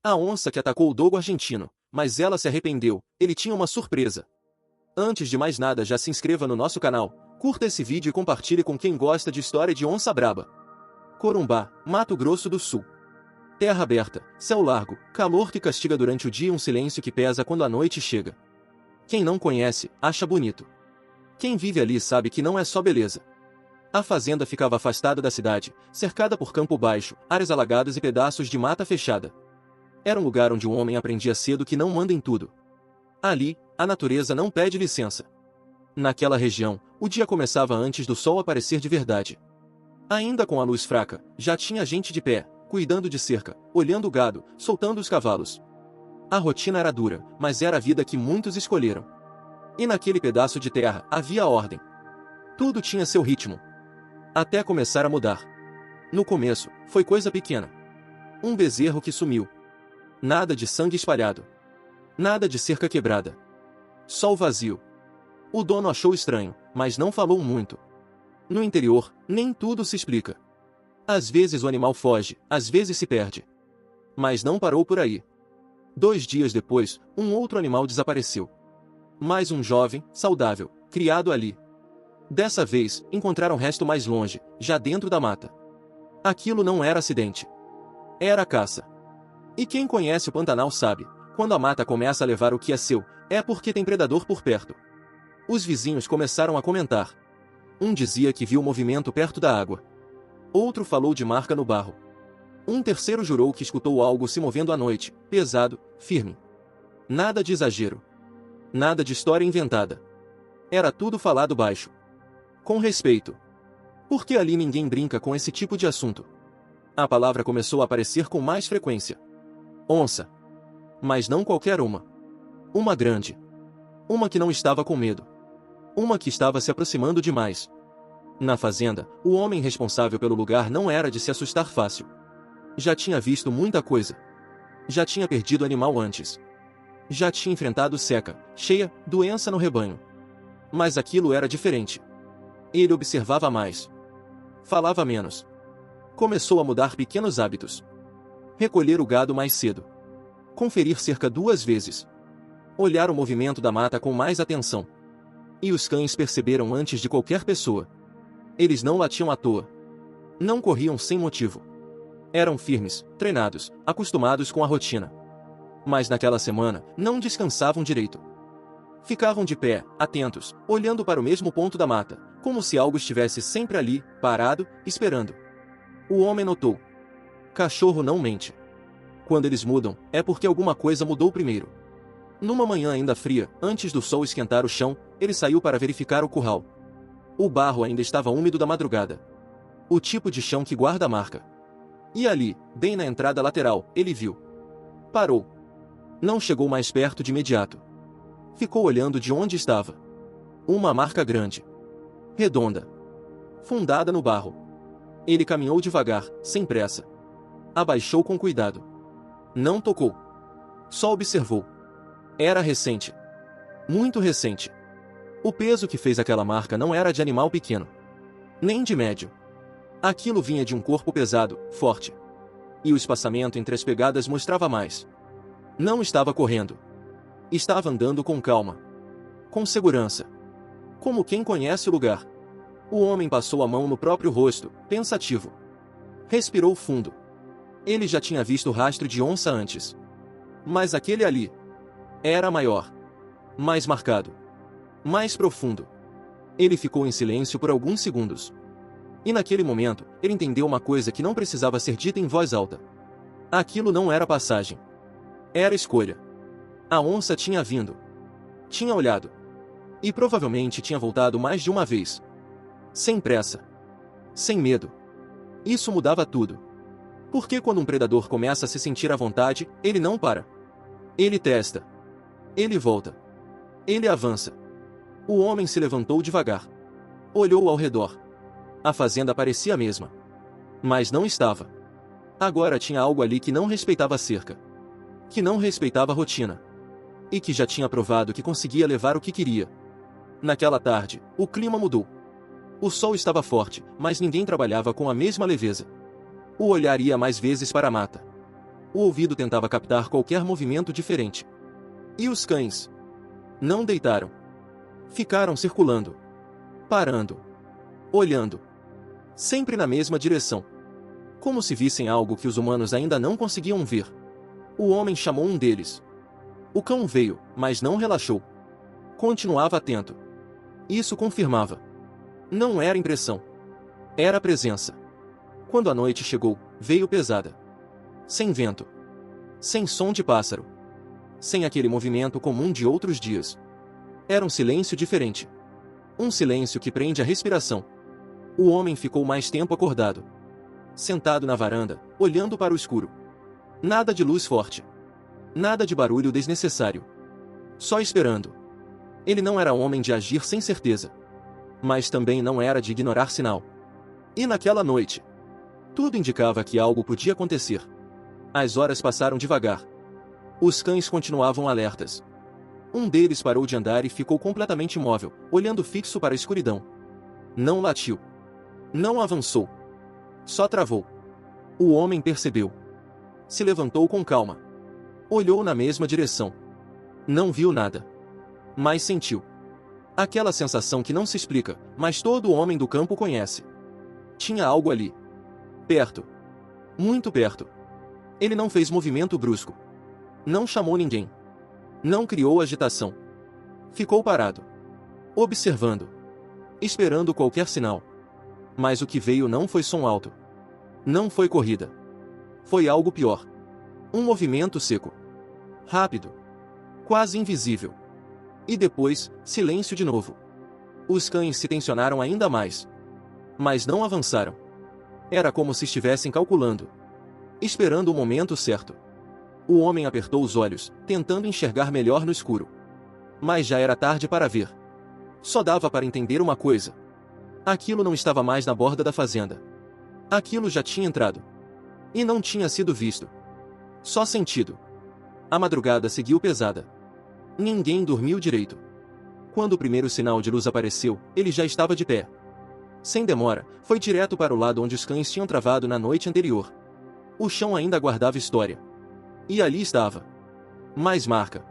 A onça que atacou o dogo argentino, mas ela se arrependeu, ele tinha uma surpresa. Antes de mais nada, já se inscreva no nosso canal, curta esse vídeo e compartilhe com quem gosta de história de onça braba. Corumbá, Mato Grosso do Sul. Terra aberta, céu largo, calor que castiga durante o dia e um silêncio que pesa quando a noite chega. Quem não conhece, acha bonito. Quem vive ali sabe que não é só beleza. A fazenda ficava afastada da cidade, cercada por campo baixo, áreas alagadas e pedaços de mata fechada. Era um lugar onde o homem aprendia cedo que não manda em tudo. Ali, a natureza não pede licença. Naquela região, o dia começava antes do sol aparecer de verdade. Ainda com a luz fraca, já tinha gente de pé, cuidando de cerca, olhando o gado, soltando os cavalos. A rotina era dura, mas era a vida que muitos escolheram. E naquele pedaço de terra, havia ordem. Tudo tinha seu ritmo. Até começar a mudar. No começo, foi coisa pequena. Um bezerro que sumiu. Nada de sangue espalhado. Nada de cerca quebrada. Só o vazio. O dono achou estranho, mas não falou muito. No interior, nem tudo se explica. Às vezes o animal foge, às vezes se perde. Mas não parou por aí. 2 dias depois, um outro animal desapareceu. Mais um jovem, saudável, criado ali. Dessa vez, encontraram o resto mais longe, já dentro da mata. Aquilo não era acidente. Era caça. E quem conhece o Pantanal sabe, quando a mata começa a levar o que é seu, é porque tem predador por perto. Os vizinhos começaram a comentar. Um dizia que viu movimento perto da água. Outro falou de marca no barro. Um terceiro jurou que escutou algo se movendo à noite, pesado, firme. Nada de exagero. Nada de história inventada. Era tudo falado baixo. Com respeito. Porque ali ninguém brinca com esse tipo de assunto. A palavra começou a aparecer com mais frequência. Onça. Mas não qualquer uma. Uma grande. Uma que não estava com medo. Uma que estava se aproximando demais. Na fazenda, o homem responsável pelo lugar não era de se assustar fácil. Já tinha visto muita coisa. Já tinha perdido animal antes. Já tinha enfrentado seca, cheia, doença no rebanho. Mas aquilo era diferente. Ele observava mais. Falava menos. Começou a mudar pequenos hábitos. Recolher o gado mais cedo. Conferir cerca 2 vezes. Olhar o movimento da mata com mais atenção. E os cães perceberam antes de qualquer pessoa. Eles não latiam à toa. Não corriam sem motivo. Eram firmes, treinados, acostumados com a rotina. Mas naquela semana, não descansavam direito. Ficavam de pé, atentos, olhando para o mesmo ponto da mata, como se algo estivesse sempre ali, parado, esperando. O homem notou. Cachorro não mente. Quando eles mudam, é porque alguma coisa mudou primeiro. Numa manhã ainda fria, antes do sol esquentar o chão, ele saiu para verificar o curral. O barro ainda estava úmido da madrugada. O tipo de chão que guarda a marca. E ali, bem na entrada lateral, ele viu. Parou. Não chegou mais perto de imediato. Ficou olhando de onde estava. Uma marca grande. Redonda. Fundada no barro. Ele caminhou devagar, sem pressa. Abaixou com cuidado. Não tocou. Só observou. Era recente. Muito recente. O peso que fez aquela marca não era de animal pequeno. Nem de médio. Aquilo vinha de um corpo pesado, forte. E o espaçamento entre as pegadas mostrava mais. Não estava correndo. Estava andando com calma. Com segurança. Como quem conhece o lugar. O homem passou a mão no próprio rosto, pensativo. Respirou fundo. Ele já tinha visto rastro de onça antes. Mas aquele ali era maior. Mais marcado. Mais profundo. Ele ficou em silêncio por alguns segundos. E naquele momento, ele entendeu uma coisa que não precisava ser dita em voz alta. Aquilo não era passagem. Era escolha. A onça tinha vindo. Tinha olhado. E provavelmente tinha voltado mais de uma vez. Sem pressa. Sem medo. Isso mudava tudo. Porque quando um predador começa a se sentir à vontade, ele não para. Ele testa. Ele volta. Ele avança. O homem se levantou devagar. Olhou ao redor. A fazenda parecia a mesma. Mas não estava. Agora tinha algo ali que não respeitava a cerca. Que não respeitava a rotina. E que já tinha provado que conseguia levar o que queria. Naquela tarde, o clima mudou. O sol estava forte, mas ninguém trabalhava com a mesma leveza. O olhar ia mais vezes para a mata. O ouvido tentava captar qualquer movimento diferente. E os cães? Não deitaram. Ficaram circulando. Parando. Olhando. Sempre na mesma direção. Como se vissem algo que os humanos ainda não conseguiam ver. O homem chamou um deles. O cão veio, mas não relaxou. Continuava atento. Isso confirmava. Não era impressão. Era presença. Quando a noite chegou, veio pesada. Sem vento. Sem som de pássaro. Sem aquele movimento comum de outros dias. Era um silêncio diferente. Um silêncio que prende a respiração. O homem ficou mais tempo acordado. Sentado na varanda, olhando para o escuro. Nada de luz forte. Nada de barulho desnecessário. Só esperando. Ele não era homem de agir sem certeza. Mas também não era de ignorar sinal. E naquela noite, tudo indicava que algo podia acontecer. As horas passaram devagar. Os cães continuavam alertas. Um deles parou de andar e ficou completamente imóvel, olhando fixo para a escuridão. Não latiu. Não avançou. Só travou. O homem percebeu. Se levantou com calma. Olhou na mesma direção. Não viu nada. Mas sentiu. Aquela sensação que não se explica, mas todo homem do campo conhece. Tinha algo ali. Perto. Muito perto. Ele não fez movimento brusco. Não chamou ninguém. Não criou agitação. Ficou parado. Observando. Esperando qualquer sinal. Mas o que veio não foi som alto. Não foi corrida. Foi algo pior. Um movimento seco. Rápido. Quase invisível. E depois, silêncio de novo. Os cães se tensionaram ainda mais. Mas não avançaram. Era como se estivessem calculando. Esperando o momento certo. O homem apertou os olhos, tentando enxergar melhor no escuro. Mas já era tarde para ver. Só dava para entender uma coisa. Aquilo não estava mais na borda da fazenda. Aquilo já tinha entrado. E não tinha sido visto. Só sentido. A madrugada seguiu pesada. Ninguém dormiu direito. Quando o primeiro sinal de luz apareceu, ele já estava de pé. Sem demora, foi direto para o lado onde os cães tinham travado na noite anterior. O chão ainda guardava história. E ali estava. Mais marca.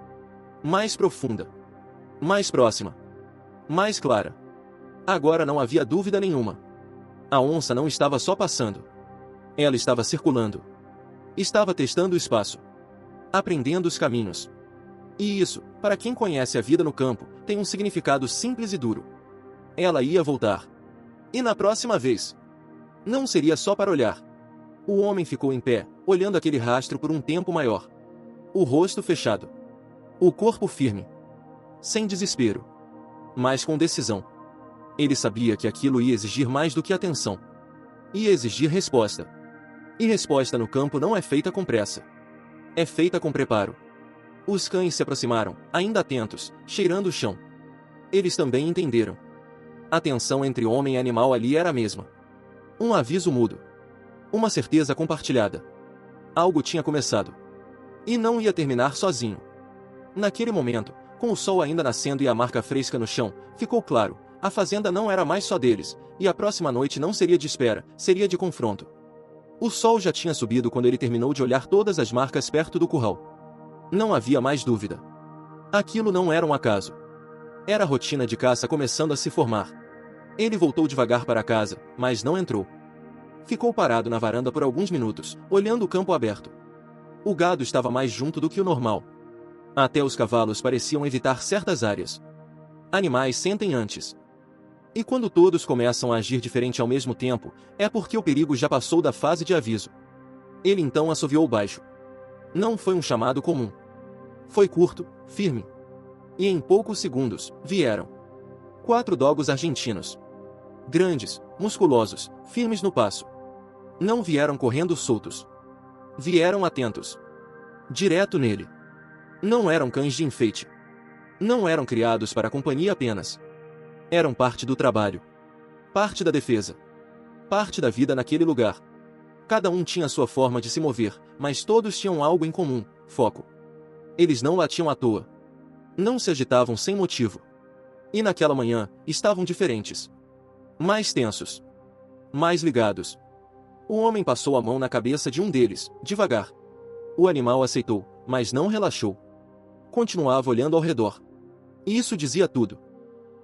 Mais profunda. Mais próxima. Mais clara. Agora não havia dúvida nenhuma. A onça não estava só passando. Ela estava circulando. Estava testando o espaço. Aprendendo os caminhos. E isso, para quem conhece a vida no campo, tem um significado simples e duro. Ela ia voltar. E na próxima vez, não seria só para olhar. O homem ficou em pé, olhando aquele rastro por um tempo maior. O rosto fechado. O corpo firme. Sem desespero. Mas com decisão. Ele sabia que aquilo ia exigir mais do que atenção. Ia exigir resposta. E resposta no campo não é feita com pressa. É feita com preparo. Os cães se aproximaram, ainda atentos, cheirando o chão. Eles também entenderam. A tensão entre homem e animal ali era a mesma. Um aviso mudo. Uma certeza compartilhada. Algo tinha começado. E não ia terminar sozinho. Naquele momento, com o sol ainda nascendo e a marca fresca no chão, ficou claro, a fazenda não era mais só deles, e a próxima noite não seria de espera, seria de confronto. O sol já tinha subido quando ele terminou de olhar todas as marcas perto do curral. Não havia mais dúvida. Aquilo não era um acaso. Era a rotina de caça começando a se formar. Ele voltou devagar para casa, mas não entrou. Ficou parado na varanda por alguns minutos, olhando o campo aberto. O gado estava mais junto do que o normal. Até os cavalos pareciam evitar certas áreas. Animais sentem antes. E quando todos começam a agir diferente ao mesmo tempo, é porque o perigo já passou da fase de aviso. Ele então assoviou baixo. Não foi um chamado comum. Foi curto, firme. E em poucos segundos, vieram 4 dogos argentinos. Grandes, musculosos, firmes no passo. Não vieram correndo soltos. Vieram atentos. Direto nele. Não eram cães de enfeite. Não eram criados para a companhia apenas. Eram parte do trabalho. Parte da defesa. Parte da vida naquele lugar. Cada um tinha sua forma de se mover, mas todos tinham algo em comum: foco. Eles não latiam à toa. Não se agitavam sem motivo. E naquela manhã, estavam diferentes. Mais tensos. Mais ligados. O homem passou a mão na cabeça de um deles, devagar. O animal aceitou, mas não relaxou. Continuava olhando ao redor. E isso dizia tudo.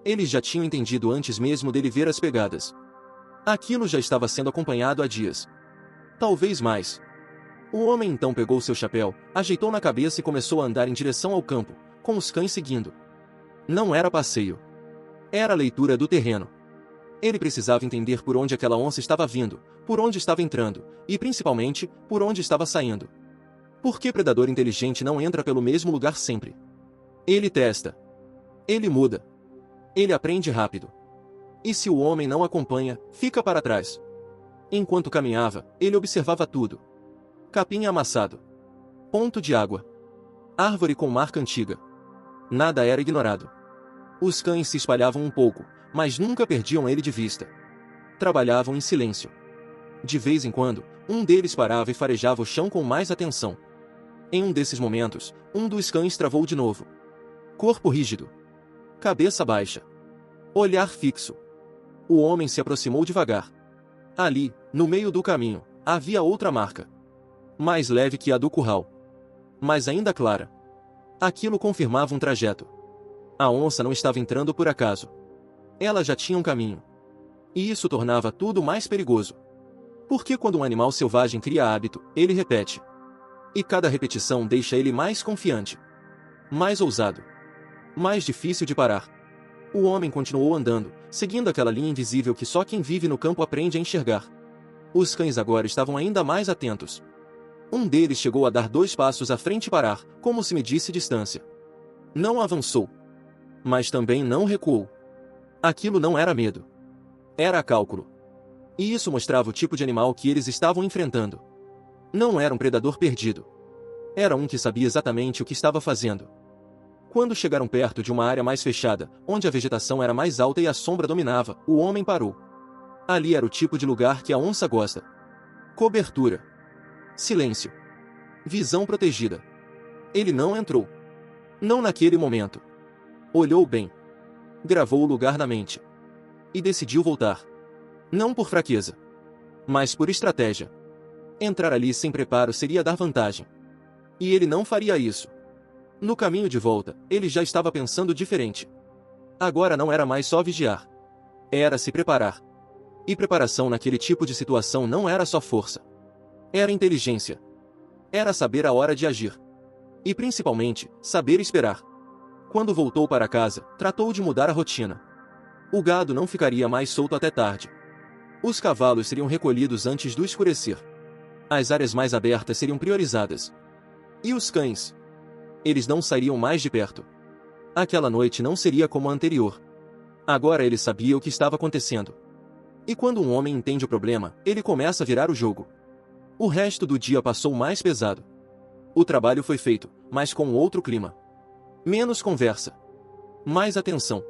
Eles já tinham entendido antes mesmo dele ver as pegadas. Aquilo já estava sendo acompanhado há dias. Talvez mais. O homem então pegou seu chapéu, ajeitou na cabeça e começou a andar em direção ao campo, com os cães seguindo. Não era passeio. Era a leitura do terreno. Ele precisava entender por onde aquela onça estava vindo, por onde estava entrando, e principalmente, por onde estava saindo. Por que predador inteligente não entra pelo mesmo lugar sempre? Ele testa. Ele muda. Ele aprende rápido. E se o homem não acompanha, fica para trás. Enquanto caminhava, ele observava tudo. Capim amassado. Ponto de água. Árvore com marca antiga. Nada era ignorado. Os cães se espalhavam um pouco, mas nunca perdiam ele de vista. Trabalhavam em silêncio. De vez em quando, um deles parava e farejava o chão com mais atenção. Em um desses momentos, um dos cães travou de novo. Corpo rígido. Cabeça baixa. Olhar fixo. O homem se aproximou devagar. Ali, no meio do caminho, havia outra marca. Mais leve que a do curral. Mas ainda clara. Aquilo confirmava um trajeto. A onça não estava entrando por acaso. Ela já tinha um caminho. E isso tornava tudo mais perigoso. Porque quando um animal selvagem cria hábito, ele repete. E cada repetição deixa ele mais confiante. Mais ousado. Mais difícil de parar. O homem continuou andando, seguindo aquela linha invisível que só quem vive no campo aprende a enxergar. Os cães agora estavam ainda mais atentos. Um deles chegou a dar 2 passos à frente e parar, como se medisse distância. Não avançou. Mas também não recuou. Aquilo não era medo. Era cálculo. E isso mostrava o tipo de animal que eles estavam enfrentando. Não era um predador perdido. Era um que sabia exatamente o que estava fazendo. Quando chegaram perto de uma área mais fechada, onde a vegetação era mais alta e a sombra dominava, o homem parou. Ali era o tipo de lugar que a onça gosta. Cobertura. Silêncio. Visão protegida. Ele não entrou. Não naquele momento. Olhou bem. Gravou o lugar na mente. E decidiu voltar. Não por fraqueza. Mas por estratégia. Entrar ali sem preparo seria dar vantagem. E ele não faria isso. No caminho de volta, ele já estava pensando diferente. Agora não era mais só vigiar. Era se preparar. E preparação naquele tipo de situação não era só força. Era inteligência. Era saber a hora de agir. E principalmente, saber esperar. Quando voltou para casa, tratou de mudar a rotina. O gado não ficaria mais solto até tarde. Os cavalos seriam recolhidos antes do escurecer. As áreas mais abertas seriam priorizadas. E os cães? Eles não sairiam mais de perto. Aquela noite não seria como a anterior. Agora ele sabia o que estava acontecendo. E quando um homem entende o problema, ele começa a virar o jogo. O resto do dia passou mais pesado. O trabalho foi feito, mas com outro clima. Menos conversa. Mais atenção.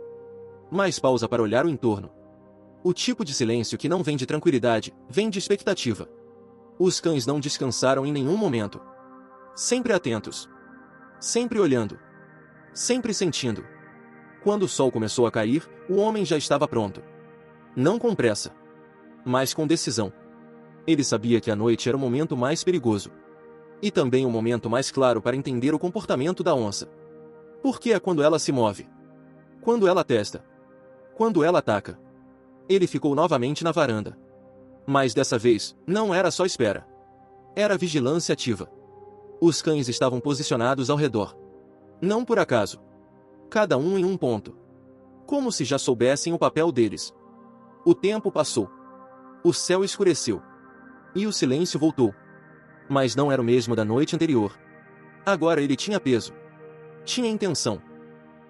Mais pausa para olhar o entorno. O tipo de silêncio que não vem de tranquilidade, vem de expectativa. Os cães não descansaram em nenhum momento. Sempre atentos. Sempre olhando. Sempre sentindo. Quando o sol começou a cair, o homem já estava pronto. Não com pressa. Mas com decisão. Ele sabia que a noite era o momento mais perigoso. E também o momento mais claro para entender o comportamento da onça. Porque é quando ela se move. Quando ela testa. Quando ela ataca. Ele ficou novamente na varanda. Mas dessa vez, não era só espera. Era vigilância ativa. Os cães estavam posicionados ao redor. Não por acaso. Cada um em um ponto. Como se já soubessem o papel deles. O tempo passou. O céu escureceu. E o silêncio voltou. Mas não era o mesmo da noite anterior. Agora ele tinha peso. Tinha intenção.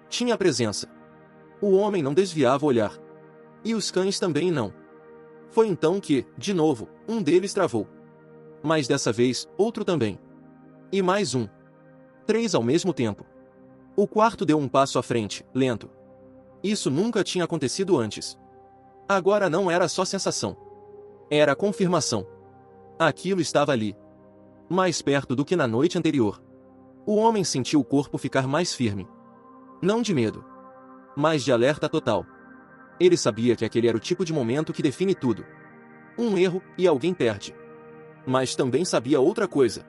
Tinha presença. O homem não desviava o olhar. E os cães também não. Foi então que, de novo, um deles travou. Mas dessa vez, outro também. E mais um. 3 ao mesmo tempo. O quarto deu um passo à frente, lento. Isso nunca tinha acontecido antes. Agora não era só sensação. Era confirmação. Aquilo estava ali. Mais perto do que na noite anterior. O homem sentiu o corpo ficar mais firme. Não de medo. Mas de alerta total. Ele sabia que aquele era o tipo de momento que define tudo. Um erro, e alguém perde. Mas também sabia outra coisa.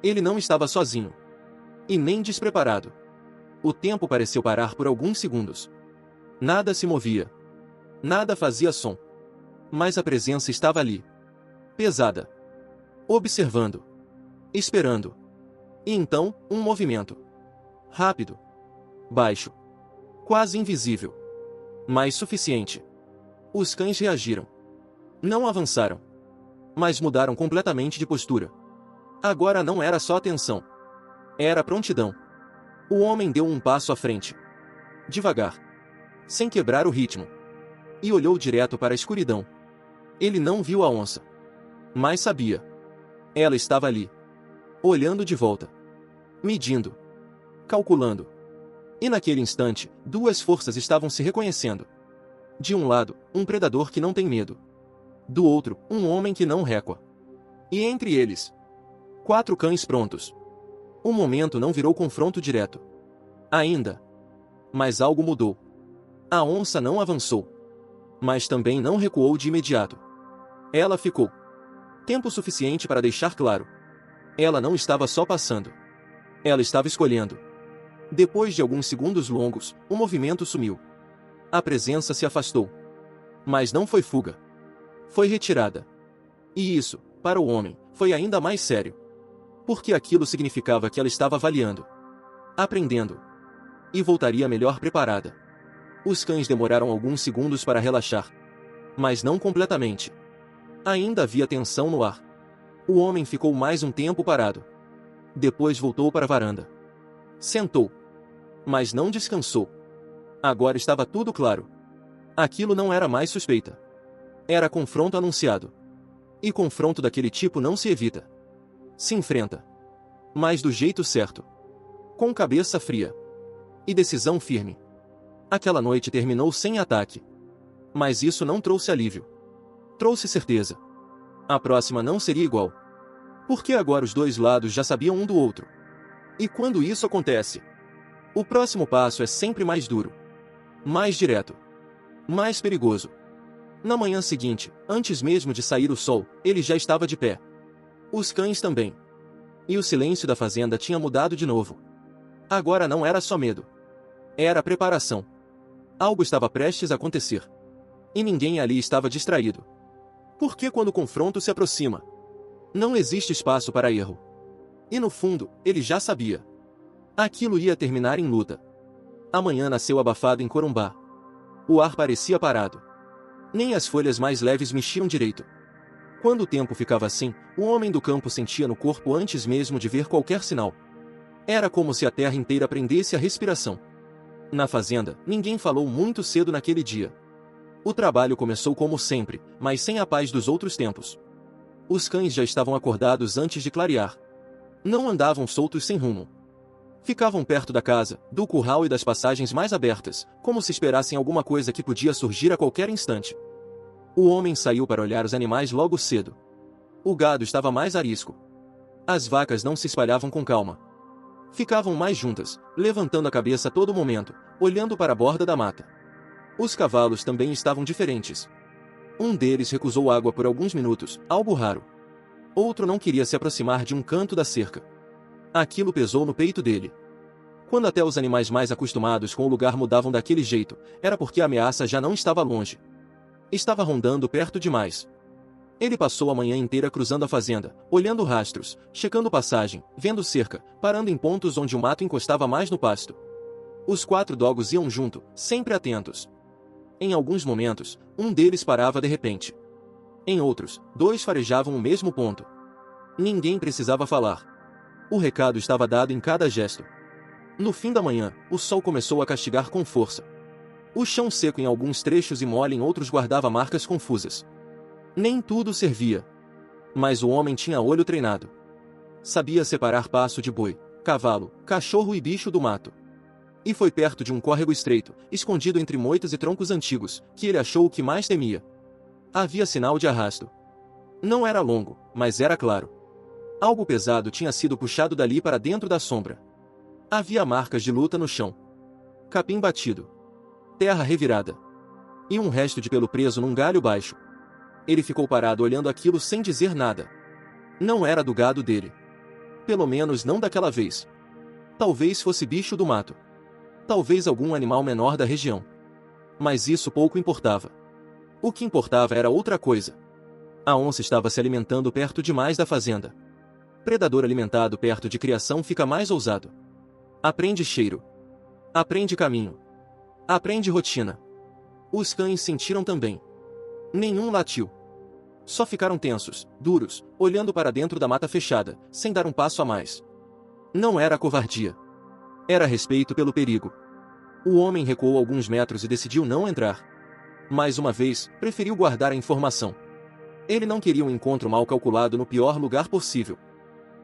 Ele não estava sozinho. E nem despreparado. O tempo pareceu parar por alguns segundos. Nada se movia. Nada fazia som. Mas a presença estava ali. Pesada. Observando. Esperando. E então, um movimento. Rápido. Baixo. Quase invisível. Mas suficiente. Os cães reagiram. Não avançaram. Mas mudaram completamente de postura. Agora não era só atenção. Era prontidão. O homem deu um passo à frente. Devagar. Sem quebrar o ritmo. E olhou direto para a escuridão. Ele não viu a onça. Mas sabia. Ela estava ali. Olhando de volta. Medindo. Calculando. E naquele instante, duas forças estavam se reconhecendo. De um lado, um predador que não tem medo. Do outro, um homem que não recua. E entre eles, 4 cães prontos. O momento não virou confronto direto. Ainda. Mas algo mudou. A onça não avançou. Mas também não recuou de imediato. Ela ficou. Tempo suficiente para deixar claro. Ela não estava só passando. Ela estava escolhendo. Depois de alguns segundos longos, o movimento sumiu. A presença se afastou. Mas não foi fuga. Foi retirada. E isso, para o homem, foi ainda mais sério. Porque aquilo significava que ela estava avaliando. Aprendendo. E voltaria melhor preparada. Os cães demoraram alguns segundos para relaxar. Mas não completamente. Ainda havia tensão no ar. O homem ficou mais um tempo parado. Depois voltou para a varanda. Sentou. Mas não descansou. Agora estava tudo claro. Aquilo não era mais suspeita. Era confronto anunciado. E confronto daquele tipo não se evita. Se enfrenta. Mas do jeito certo. Com cabeça fria. E decisão firme. Aquela noite terminou sem ataque. Mas isso não trouxe alívio. Trouxe certeza. A próxima não seria igual. Porque agora os dois lados já sabiam um do outro. E quando isso acontece, o próximo passo é sempre mais duro. Mais direto. Mais perigoso. Na manhã seguinte, antes mesmo de sair o sol, ele já estava de pé. Os cães também. E o silêncio da fazenda tinha mudado de novo. Agora não era só medo. Era preparação. Algo estava prestes a acontecer. E ninguém ali estava distraído. Porque quando o confronto se aproxima, não existe espaço para erro. E no fundo, ele já sabia. Aquilo ia terminar em luta. A manhã nasceu abafado em Corumbá. O ar parecia parado. Nem as folhas mais leves mexiam direito. Quando o tempo ficava assim, o homem do campo sentia no corpo antes mesmo de ver qualquer sinal. Era como se a terra inteira prendesse a respiração. Na fazenda, ninguém falou muito cedo naquele dia. O trabalho começou como sempre, mas sem a paz dos outros tempos. Os cães já estavam acordados antes de clarear. Não andavam soltos sem rumo. Ficavam perto da casa, do curral e das passagens mais abertas, como se esperassem alguma coisa que podia surgir a qualquer instante. O homem saiu para olhar os animais logo cedo. O gado estava mais arisco. As vacas não se espalhavam com calma. Ficavam mais juntas, levantando a cabeça a todo momento, olhando para a borda da mata. Os cavalos também estavam diferentes. Um deles recusou água por alguns minutos, algo raro. Outro não queria se aproximar de um canto da cerca. Aquilo pesou no peito dele. Quando até os animais mais acostumados com o lugar mudavam daquele jeito, era porque a ameaça já não estava longe. Estava rondando perto demais. Ele passou a manhã inteira cruzando a fazenda, olhando rastros, checando passagem, vendo cerca, parando em pontos onde o mato encostava mais no pasto. Os 4 dogos iam junto, sempre atentos. Em alguns momentos, um deles parava de repente. Em outros, 2 farejavam o mesmo ponto. Ninguém precisava falar. O recado estava dado em cada gesto. No fim da manhã, o sol começou a castigar com força. O chão seco em alguns trechos e mole em outros guardava marcas confusas. Nem tudo servia. Mas o homem tinha olho treinado. Sabia separar passo de boi, cavalo, cachorro e bicho do mato. E foi perto de um córrego estreito, escondido entre moitas e troncos antigos, que ele achou o que mais temia. Havia sinal de arrasto. Não era longo, mas era claro. Algo pesado tinha sido puxado dali para dentro da sombra. Havia marcas de luta no chão. Capim batido. Terra revirada. E um resto de pelo preso num galho baixo. Ele ficou parado olhando aquilo sem dizer nada. Não era do gado dele. Pelo menos não daquela vez. Talvez fosse bicho do mato. Talvez algum animal menor da região. Mas isso pouco importava. O que importava era outra coisa. A onça estava se alimentando perto demais da fazenda. Predador alimentado perto de criação fica mais ousado. Aprende cheiro. Aprende caminho. Aprende rotina. Os cães sentiram também. Nenhum latiu. Só ficaram tensos, duros, olhando para dentro da mata fechada, sem dar um passo a mais. Não era covardia. Era respeito pelo perigo. O homem recuou alguns metros e decidiu não entrar. Mais uma vez, preferiu guardar a informação. Ele não queria um encontro mal calculado no pior lugar possível.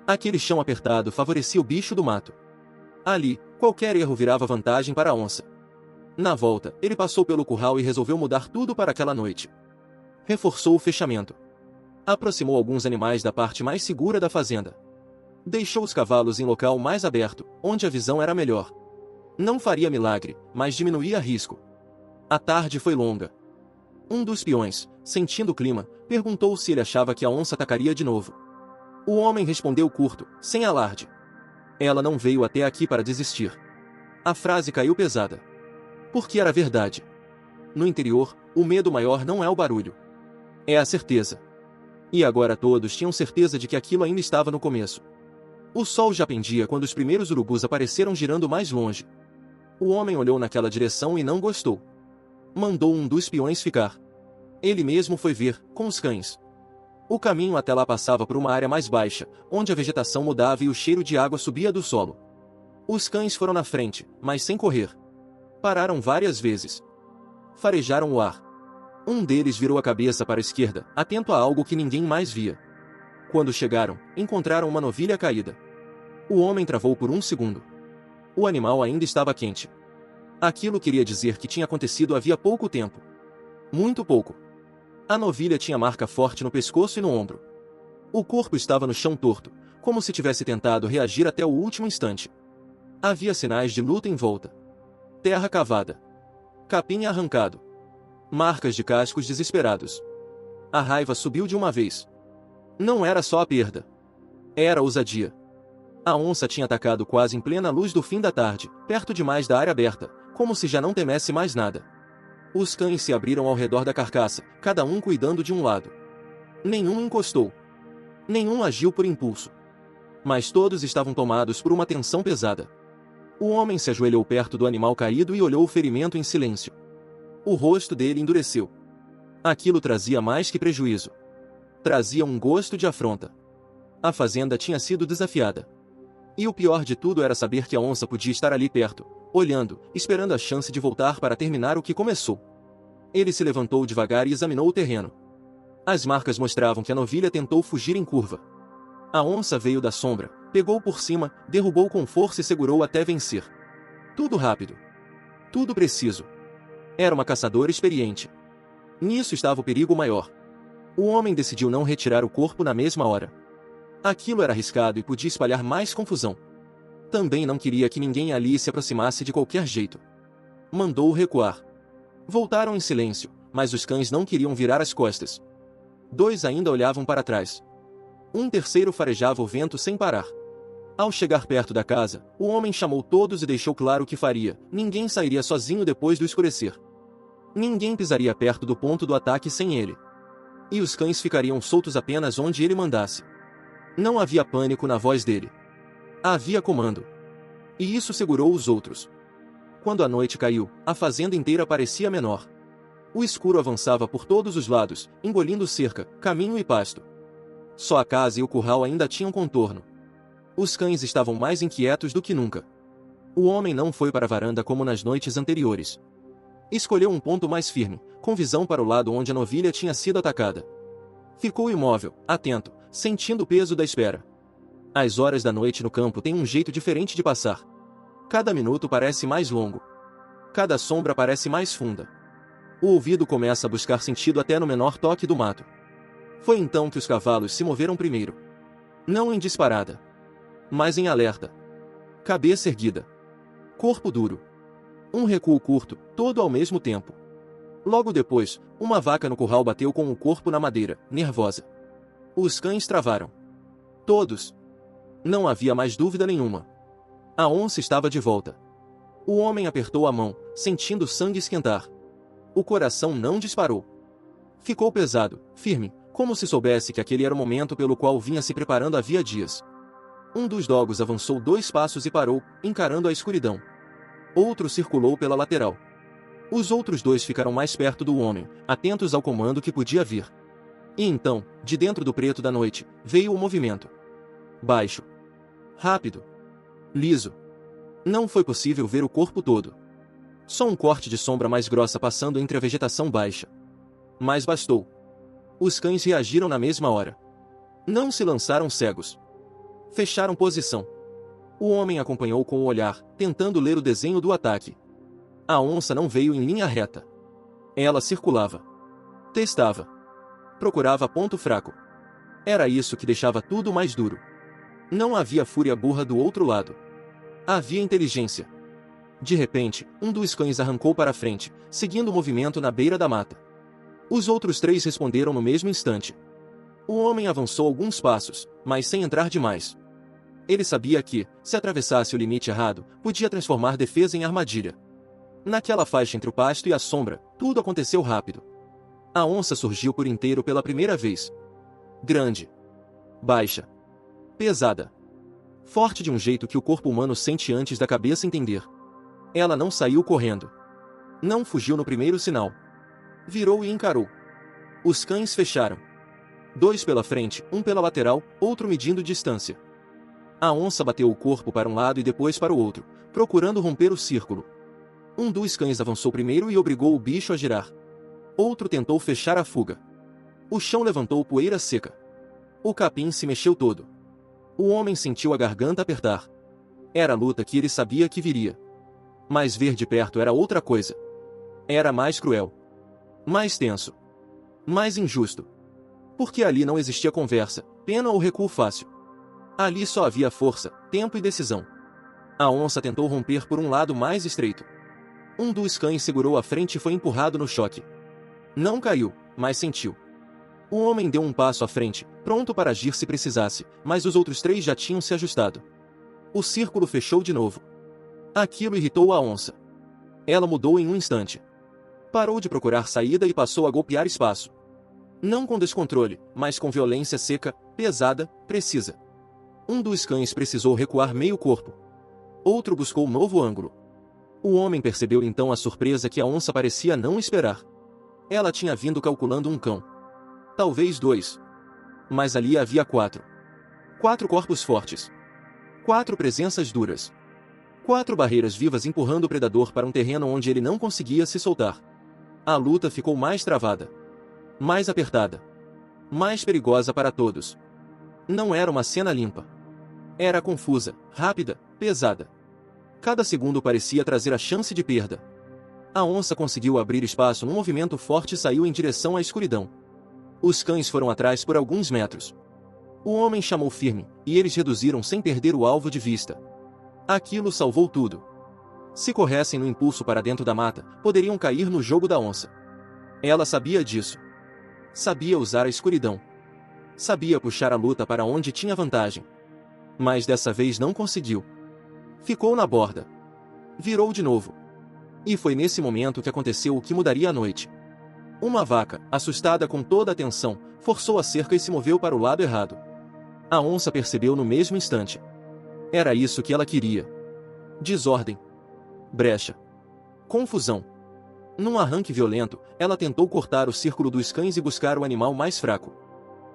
Aquele chão apertado favorecia o bicho do mato. Ali, qualquer erro virava vantagem para a onça. Na volta, ele passou pelo curral e resolveu mudar tudo para aquela noite. Reforçou o fechamento. Aproximou alguns animais da parte mais segura da fazenda. Deixou os cavalos em local mais aberto, onde a visão era melhor. Não faria milagre, mas diminuía risco. A tarde foi longa. Um dos peões, sentindo o clima, perguntou se ele achava que a onça atacaria de novo. O homem respondeu curto, sem alarde. Ela não veio até aqui para desistir. A frase caiu pesada. Porque era verdade. No interior, o medo maior não é o barulho. É a certeza. E agora todos tinham certeza de que aquilo ainda estava no começo. O sol já pendia quando os primeiros urubus apareceram girando mais longe. O homem olhou naquela direção e não gostou. Mandou um dos peões ficar. Ele mesmo foi ver, com os cães. O caminho até lá passava por uma área mais baixa, onde a vegetação mudava e o cheiro de água subia do solo. Os cães foram na frente, mas sem correr. Pararam várias vezes. Farejaram o ar. Um deles virou a cabeça para a esquerda, atento a algo que ninguém mais via. Quando chegaram, encontraram uma novilha caída. O homem travou por um segundo. O animal ainda estava quente. Aquilo queria dizer que tinha acontecido havia pouco tempo. Muito pouco. A novilha tinha marca forte no pescoço e no ombro. O corpo estava no chão torto, como se tivesse tentado reagir até o último instante. Havia sinais de luta em volta. Terra cavada. Capim arrancado. Marcas de cascos desesperados. A raiva subiu de uma vez. Não era só a perda. Era a ousadia. A onça tinha atacado quase em plena luz do fim da tarde, perto demais da área aberta, como se já não temesse mais nada. Os cães se abriram ao redor da carcaça, cada um cuidando de um lado. Nenhum encostou. Nenhum agiu por impulso. Mas todos estavam tomados por uma tensão pesada. O homem se ajoelhou perto do animal caído e olhou o ferimento em silêncio. O rosto dele endureceu. Aquilo trazia mais que prejuízo. Trazia um gosto de afronta. A fazenda tinha sido desafiada. E o pior de tudo era saber que a onça podia estar ali perto, olhando, esperando a chance de voltar para terminar o que começou. Ele se levantou devagar e examinou o terreno. As marcas mostravam que a novilha tentou fugir em curva. A onça veio da sombra, pegou por cima, derrubou com força e segurou até vencer. Tudo rápido. Tudo preciso. Era uma caçadora experiente. Nisso estava o perigo maior. O homem decidiu não retirar o corpo na mesma hora. Aquilo era arriscado e podia espalhar mais confusão. Também não queria que ninguém ali se aproximasse de qualquer jeito. Mandou recuar. Voltaram em silêncio, mas os cães não queriam virar as costas. 2 ainda olhavam para trás. Um terceiro farejava o vento sem parar. Ao chegar perto da casa, o homem chamou todos e deixou claro o que faria: ninguém sairia sozinho depois do escurecer. Ninguém pisaria perto do ponto do ataque sem ele. E os cães ficariam soltos apenas onde ele mandasse. Não havia pânico na voz dele. Havia comando. E isso segurou os outros. Quando a noite caiu, a fazenda inteira parecia menor. O escuro avançava por todos os lados, engolindo cerca, caminho e pasto. Só a casa e o curral ainda tinham contorno. Os cães estavam mais inquietos do que nunca. O homem não foi para a varanda como nas noites anteriores. Escolheu um ponto mais firme, com visão para o lado onde a novilha tinha sido atacada. Ficou imóvel, atento, sentindo o peso da espera. As horas da noite no campo têm um jeito diferente de passar. Cada minuto parece mais longo. Cada sombra parece mais funda. O ouvido começa a buscar sentido até no menor toque do mato. Foi então que os cavalos se moveram primeiro. Não em disparada, mas em alerta. Cabeça erguida. Corpo duro. Um recuo curto, todo ao mesmo tempo. Logo depois, uma vaca no curral bateu com o corpo na madeira, nervosa. Os cães travaram. Todos. Não havia mais dúvida nenhuma. A onça estava de volta. O homem apertou a mão, sentindo o sangue esquentar. O coração não disparou. Ficou pesado, firme, como se soubesse que aquele era o momento pelo qual vinha se preparando havia dias. Um dos dogos avançou 2 passos e parou, encarando a escuridão. Outro circulou pela lateral. Os outros 2 ficaram mais perto do homem, atentos ao comando que podia vir. E então, de dentro do preto da noite, veio o movimento. Baixo. Rápido. Liso. Não foi possível ver o corpo todo. Só um corte de sombra mais grossa passando entre a vegetação baixa. Mas bastou. Os cães reagiram na mesma hora. Não se lançaram cegos. Fecharam posição. O homem acompanhou com o olhar, tentando ler o desenho do ataque. A onça não veio em linha reta. Ela circulava. Testava. Procurava ponto fraco. Era isso que deixava tudo mais duro. Não havia fúria burra do outro lado. Havia inteligência. De repente, um dos cães arrancou para a frente, seguindo o movimento na beira da mata. Os outros 3 responderam no mesmo instante. O homem avançou alguns passos, mas sem entrar demais. Ele sabia que, se atravessasse o limite errado, podia transformar defesa em armadilha. Naquela faixa entre o pasto e a sombra, tudo aconteceu rápido. A onça surgiu por inteiro pela primeira vez. Grande. Baixa. Pesada. Forte de um jeito que o corpo humano sente antes da cabeça entender. Ela não saiu correndo. Não fugiu no primeiro sinal. Virou e encarou. Os cães fecharam. 2 pela frente, um pela lateral, outro medindo distância. A onça bateu o corpo para um lado e depois para o outro, procurando romper o círculo. Um dos cães avançou primeiro e obrigou o bicho a girar. Outro tentou fechar a fuga. O chão levantou poeira seca. O capim se mexeu todo. O homem sentiu a garganta apertar. Era a luta que ele sabia que viria. Mas ver de perto era outra coisa. Era mais cruel. Mais tenso. Mais injusto. Porque ali não existia conversa, pena ou recuo fácil. Ali só havia força, tempo e decisão. A onça tentou romper por um lado mais estreito. Um dos cães segurou a frente e foi empurrado no choque. Não caiu, mas sentiu. O homem deu um passo à frente, pronto para agir se precisasse, mas os outros 3 já tinham se ajustado. O círculo fechou de novo. Aquilo irritou a onça. Ela mudou em um instante. Parou de procurar saída e passou a golpear espaço. Não com descontrole, mas com violência seca, pesada, precisa. Um dos cães precisou recuar meio corpo. Outro buscou um novo ângulo. O homem percebeu então a surpresa que a onça parecia não esperar. Ela tinha vindo calculando um cão. Talvez 2. Mas ali havia 4. 4 corpos fortes. 4 presenças duras. 4 barreiras vivas empurrando o predador para um terreno onde ele não conseguia se soltar. A luta ficou mais travada. Mais apertada. Mais perigosa para todos. Não era uma cena limpa. Era confusa, rápida, pesada. Cada segundo parecia trazer a chance de perda. A onça conseguiu abrir espaço num movimento forte e saiu em direção à escuridão. Os cães foram atrás por alguns metros. O homem chamou firme, e eles reduziram sem perder o alvo de vista. Aquilo salvou tudo. Se corressem no impulso para dentro da mata, poderiam cair no jogo da onça. Ela sabia disso. Sabia usar a escuridão. Sabia puxar a luta para onde tinha vantagem. Mas dessa vez não conseguiu. Ficou na borda. Virou de novo. E foi nesse momento que aconteceu o que mudaria a noite. Uma vaca, assustada com toda a atenção, forçou a cerca e se moveu para o lado errado. A onça percebeu no mesmo instante. Era isso que ela queria. Desordem. Brecha. Confusão. Num arranque violento, ela tentou cortar o círculo dos cães e buscar o animal mais fraco.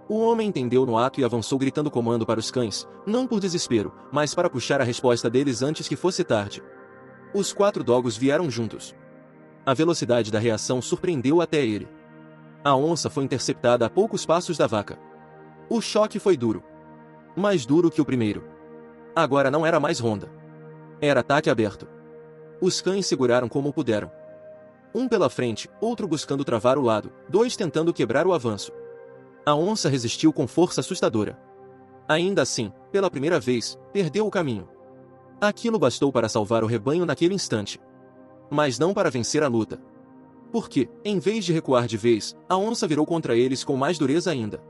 O homem entendeu no ato e avançou gritando comando para os cães, não por desespero, mas para puxar a resposta deles antes que fosse tarde. Os 4 dogos vieram juntos. A velocidade da reação surpreendeu até ele. A onça foi interceptada a poucos passos da vaca. O choque foi duro. Mais duro que o primeiro. Agora não era mais ronda. Era ataque aberto. Os cães seguraram como puderam. Um pela frente, outro buscando travar o lado, 2 tentando quebrar o avanço. A onça resistiu com força assustadora. Ainda assim, pela primeira vez, perdeu o caminho. Aquilo bastou para salvar o rebanho naquele instante. Mas não para vencer a luta. Porque, em vez de recuar de vez, a onça virou contra eles com mais dureza ainda.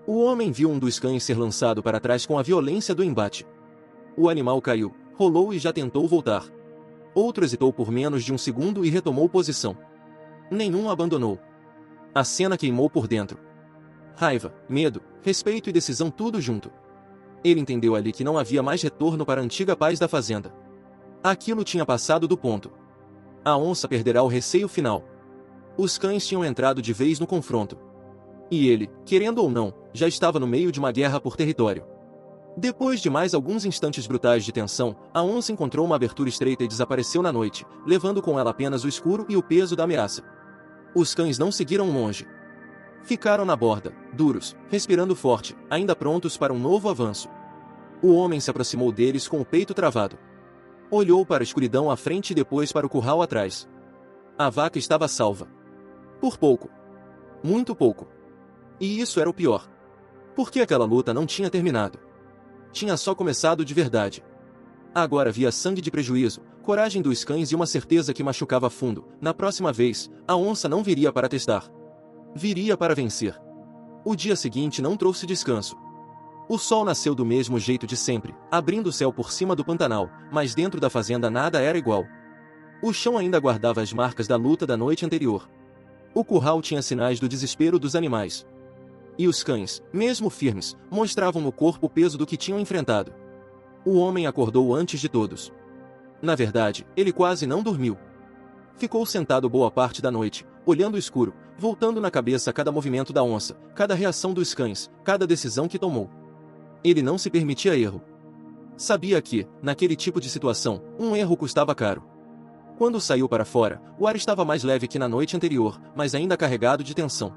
O homem viu um dos cães ser lançado para trás com a violência do embate. O animal caiu, rolou e já tentou voltar. Outro hesitou por menos de um segundo e retomou posição. Nenhum abandonou. A cena queimou por dentro. Raiva, medo, respeito e decisão tudo junto. Ele entendeu ali que não havia mais retorno para a antiga paz da fazenda. Aquilo tinha passado do ponto. A onça perderá o receio final. Os cães tinham entrado de vez no confronto. E ele, querendo ou não, já estava no meio de uma guerra por território. Depois de mais alguns instantes brutais de tensão, a onça encontrou uma abertura estreita e desapareceu na noite, levando com ela apenas o escuro e o peso da ameaça. Os cães não seguiram longe. Ficaram na borda, duros, respirando forte, ainda prontos para um novo avanço. O homem se aproximou deles com o peito travado. Olhou para a escuridão à frente e depois para o curral atrás. A vaca estava salva. Por pouco. Muito pouco. E isso era o pior. Porque aquela luta não tinha terminado. Tinha só começado de verdade. Agora havia sangue de prejuízo, coragem dos cães e uma certeza que machucava fundo. Na próxima vez, a onça não viria para testar. Viria para vencer. O dia seguinte não trouxe descanso. O sol nasceu do mesmo jeito de sempre, abrindo o céu por cima do Pantanal, mas dentro da fazenda nada era igual. O chão ainda guardava as marcas da luta da noite anterior. O curral tinha sinais do desespero dos animais. E os cães, mesmo firmes, mostravam no corpo o peso do que tinham enfrentado. O homem acordou antes de todos. Na verdade, ele quase não dormiu. Ficou sentado boa parte da noite, olhando o escuro, voltando na cabeça cada movimento da onça, cada reação dos cães, cada decisão que tomou. Ele não se permitia erro. Sabia que, naquele tipo de situação, um erro custava caro. Quando saiu para fora, o ar estava mais leve que na noite anterior, mas ainda carregado de tensão.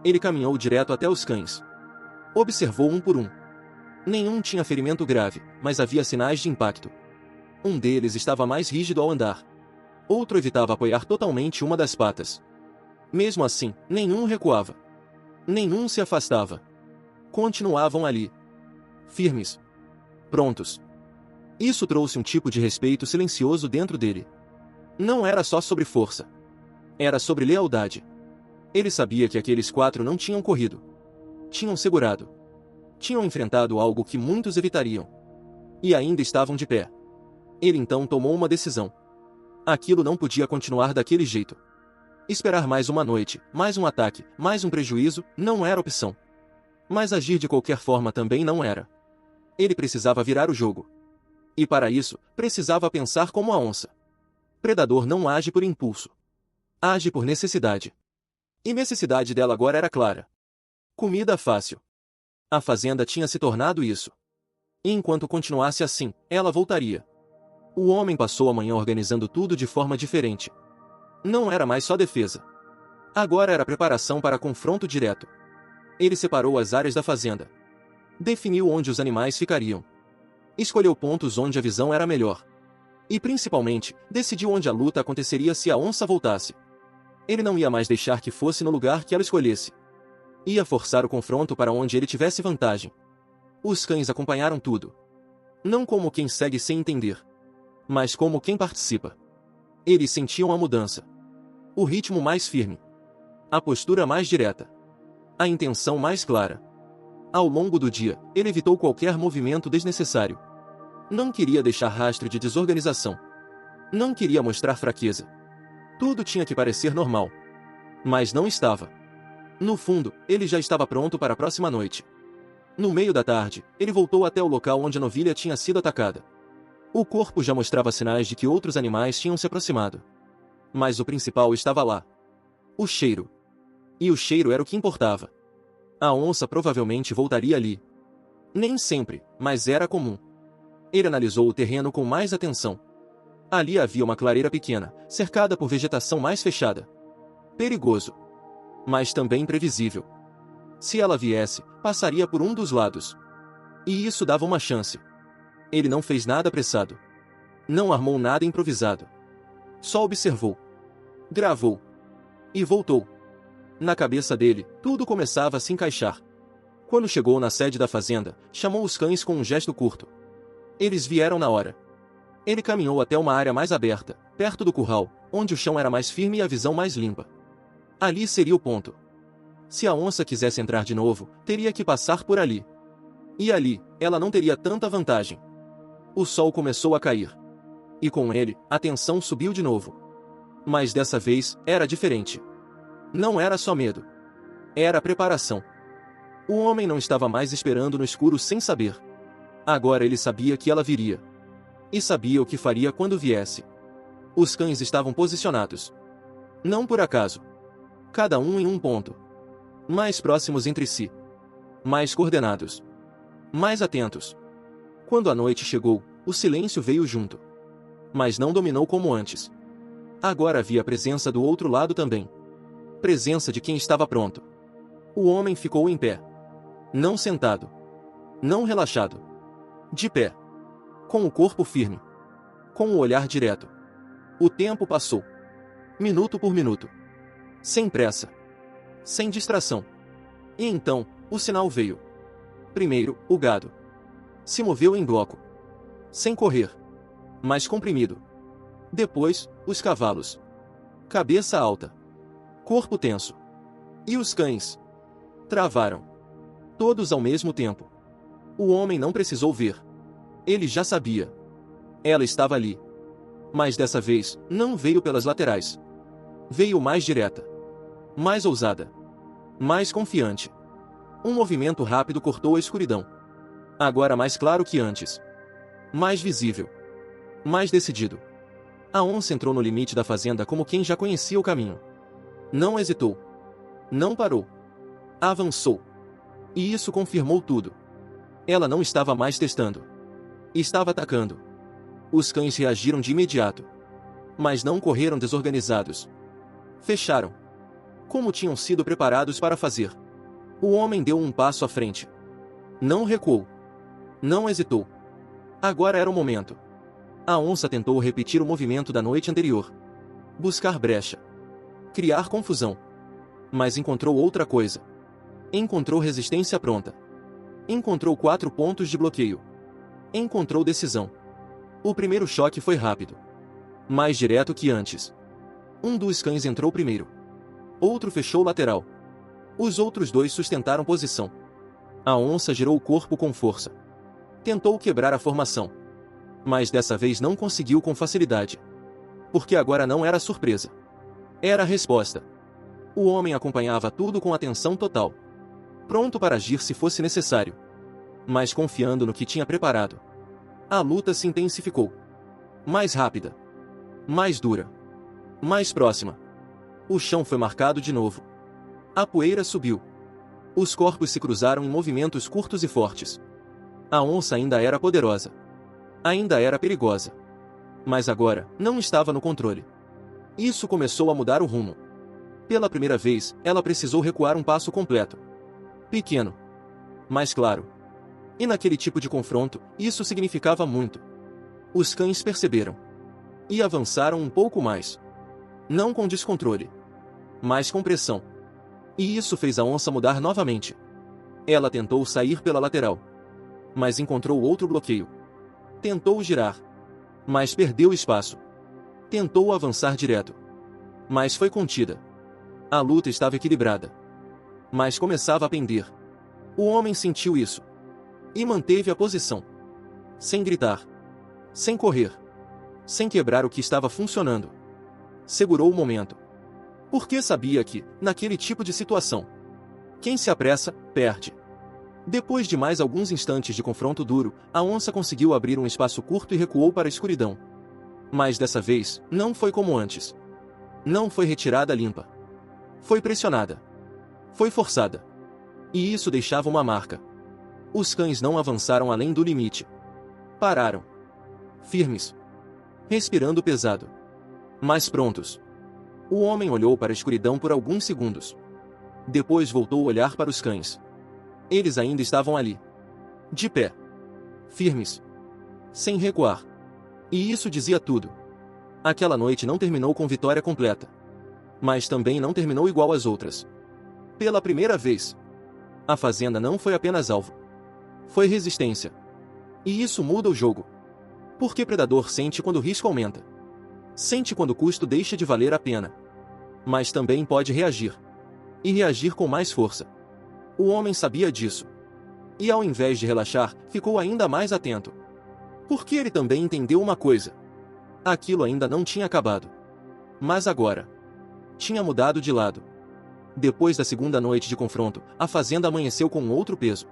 Ele caminhou direto até os cães. Observou um por um. Nenhum tinha ferimento grave, mas havia sinais de impacto. Um deles estava mais rígido ao andar. Outro evitava apoiar totalmente uma das patas. Mesmo assim, nenhum recuava. Nenhum se afastava. Continuavam ali. Firmes. Prontos. Isso trouxe um tipo de respeito silencioso dentro dele. Não era só sobre força. Era sobre lealdade. Ele sabia que aqueles 4 não tinham corrido. Tinham segurado. Tinham enfrentado algo que muitos evitariam. E ainda estavam de pé. Ele então tomou uma decisão. Aquilo não podia continuar daquele jeito. Esperar mais uma noite, mais um ataque, mais um prejuízo, não era opção. Mas agir de qualquer forma também não era. Ele precisava virar o jogo. E para isso, precisava pensar como a onça. Predador não age por impulso. Age por necessidade. E necessidade dela agora era clara. Comida fácil. A fazenda tinha se tornado isso. E enquanto continuasse assim, ela voltaria. O homem passou a manhã organizando tudo de forma diferente. Não era mais só defesa. Agora era preparação para confronto direto. Ele separou as áreas da fazenda. Definiu onde os animais ficariam. Escolheu pontos onde a visão era melhor. E principalmente, decidiu onde a luta aconteceria se a onça voltasse. Ele não ia mais deixar que fosse no lugar que ela escolhesse. Ia forçar o confronto para onde ele tivesse vantagem. Os cães acompanharam tudo. Não como quem segue sem entender, mas como quem participa. Eles sentiam a mudança. O ritmo mais firme. A postura mais direta. A intenção mais clara. Ao longo do dia, ele evitou qualquer movimento desnecessário. Não queria deixar rastro de desorganização. Não queria mostrar fraqueza. Tudo tinha que parecer normal. Mas não estava. No fundo, ele já estava pronto para a próxima noite. No meio da tarde, ele voltou até o local onde a novilha tinha sido atacada. O corpo já mostrava sinais de que outros animais tinham se aproximado. Mas o principal estava lá. O cheiro. E o cheiro era o que importava. A onça provavelmente voltaria ali. Nem sempre, mas era comum. Ele analisou o terreno com mais atenção. Ali havia uma clareira pequena, cercada por vegetação mais fechada. Perigoso. Mas também previsível. Se ela viesse, passaria por um dos lados. E isso dava uma chance. Ele não fez nada apressado. Não armou nada improvisado. Só observou. Gravou. E voltou. Na cabeça dele, tudo começava a se encaixar. Quando chegou na sede da fazenda, chamou os cães com um gesto curto. Eles vieram na hora. Ele caminhou até uma área mais aberta, perto do curral, onde o chão era mais firme e a visão mais limpa. Ali seria o ponto. Se a onça quisesse entrar de novo, teria que passar por ali. E ali, ela não teria tanta vantagem. O sol começou a cair. E com ele, a tensão subiu de novo. Mas dessa vez, era diferente. Não era só medo. Era preparação. O homem não estava mais esperando no escuro sem saber. Agora ele sabia que ela viria. E sabia o que faria quando viesse. Os cães estavam posicionados. Não por acaso. Cada um em um ponto. Mais próximos entre si. Mais coordenados. Mais atentos. Quando a noite chegou, o silêncio veio junto. Mas não dominou como antes. Agora havia presença do outro lado também. Presença de quem estava pronto. O homem ficou em pé. Não sentado. Não relaxado. De pé. Com o corpo firme. Com o olhar direto. O tempo passou. Minuto por minuto. Sem pressa. Sem distração. E então, o sinal veio. Primeiro, o gado. Se moveu em bloco. Sem correr. Mas comprimido. Depois, os cavalos. Cabeça alta. Corpo tenso. E os cães. Travaram. Todos ao mesmo tempo. O homem não precisou ver. Ele já sabia. Ela estava ali. Mas dessa vez, não veio pelas laterais. Veio mais direta. Mais ousada. Mais confiante. Um movimento rápido cortou a escuridão. Agora mais claro que antes. Mais visível. Mais decidido. A onça entrou no limite da fazenda como quem já conhecia o caminho. Não hesitou. Não parou. Avançou. E isso confirmou tudo. Ela não estava mais testando. Estava atacando. Os cães reagiram de imediato. Mas não correram desorganizados. Fecharam. Como tinham sido preparados para fazer. O homem deu um passo à frente. Não recuou. Não hesitou. Agora era o momento. A onça tentou repetir o movimento da noite anterior. Buscar brecha. Criar confusão. Mas encontrou outra coisa. Encontrou resistência pronta. Encontrou 4 pontos de bloqueio. Encontrou decisão. O primeiro choque foi rápido. Mais direto que antes. Um dos cães entrou primeiro. Outro fechou lateral. Os outros 2 sustentaram posição. A onça girou o corpo com força. Tentou quebrar a formação. Mas dessa vez não conseguiu com facilidade. Porque agora não era surpresa. Era a resposta. O homem acompanhava tudo com atenção total. Pronto para agir se fosse necessário. Mas confiando no que tinha preparado. A luta se intensificou. Mais rápida. Mais dura. Mais próxima. O chão foi marcado de novo. A poeira subiu. Os corpos se cruzaram em movimentos curtos e fortes. A onça ainda era poderosa. Ainda era perigosa. Mas agora, não estava no controle. Isso começou a mudar o rumo. Pela primeira vez, ela precisou recuar um passo completo. Pequeno. Mas claro. E naquele tipo de confronto, isso significava muito. Os cães perceberam. E avançaram um pouco mais. Não com descontrole. Mas com pressão. E isso fez a onça mudar novamente. Ela tentou sair pela lateral. Mas encontrou outro bloqueio. Tentou girar. Mas perdeu espaço. Tentou avançar direto. Mas foi contida. A luta estava equilibrada. Mas começava a pender. O homem sentiu isso. E manteve a posição. Sem gritar. Sem correr. Sem quebrar o que estava funcionando. Segurou o momento. Porque sabia que, naquele tipo de situação, quem se apressa, perde. Depois de mais alguns instantes de confronto duro, a onça conseguiu abrir um espaço curto e recuou para a escuridão. Mas dessa vez, não foi como antes. Não foi retirada limpa. Foi pressionada. Foi forçada. E isso deixava uma marca. Os cães não avançaram além do limite. Pararam. Firmes. Respirando pesado. Mas prontos. O homem olhou para a escuridão por alguns segundos. Depois voltou a olhar para os cães. Eles ainda estavam ali. De pé. Firmes. Sem recuar. E isso dizia tudo. Aquela noite não terminou com vitória completa. Mas também não terminou igual às outras. Pela primeira vez, a fazenda não foi apenas alvo. Foi resistência. E isso muda o jogo. Porque predador sente quando o risco aumenta. Sente quando o custo deixa de valer a pena. Mas também pode reagir. e reagir com mais força. O homem sabia disso. E ao invés de relaxar, ficou ainda mais atento. Porque ele também entendeu uma coisa. Aquilo ainda não tinha acabado. Mas agora tinha mudado de lado. Depois da segunda noite de confronto, a fazenda amanheceu com outro peso.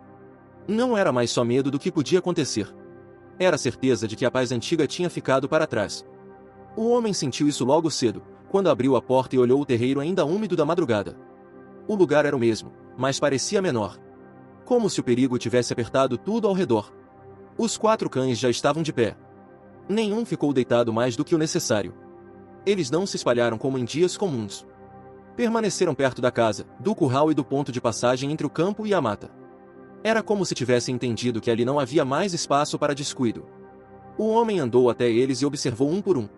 Não era mais só medo do que podia acontecer. Era a certeza de que a paz antiga tinha ficado para trás. O homem sentiu isso logo cedo, quando abriu a porta e olhou o terreiro ainda úmido da madrugada. O lugar era o mesmo, mas parecia menor. Como se o perigo tivesse apertado tudo ao redor. Os 4 cães já estavam de pé. Nenhum ficou deitado mais do que o necessário. Eles não se espalharam como em dias comuns. Permaneceram perto da casa, do curral e do ponto de passagem entre o campo e a mata. Era como se tivessem entendido que ali não havia mais espaço para descuido. O homem andou até eles e observou um por um.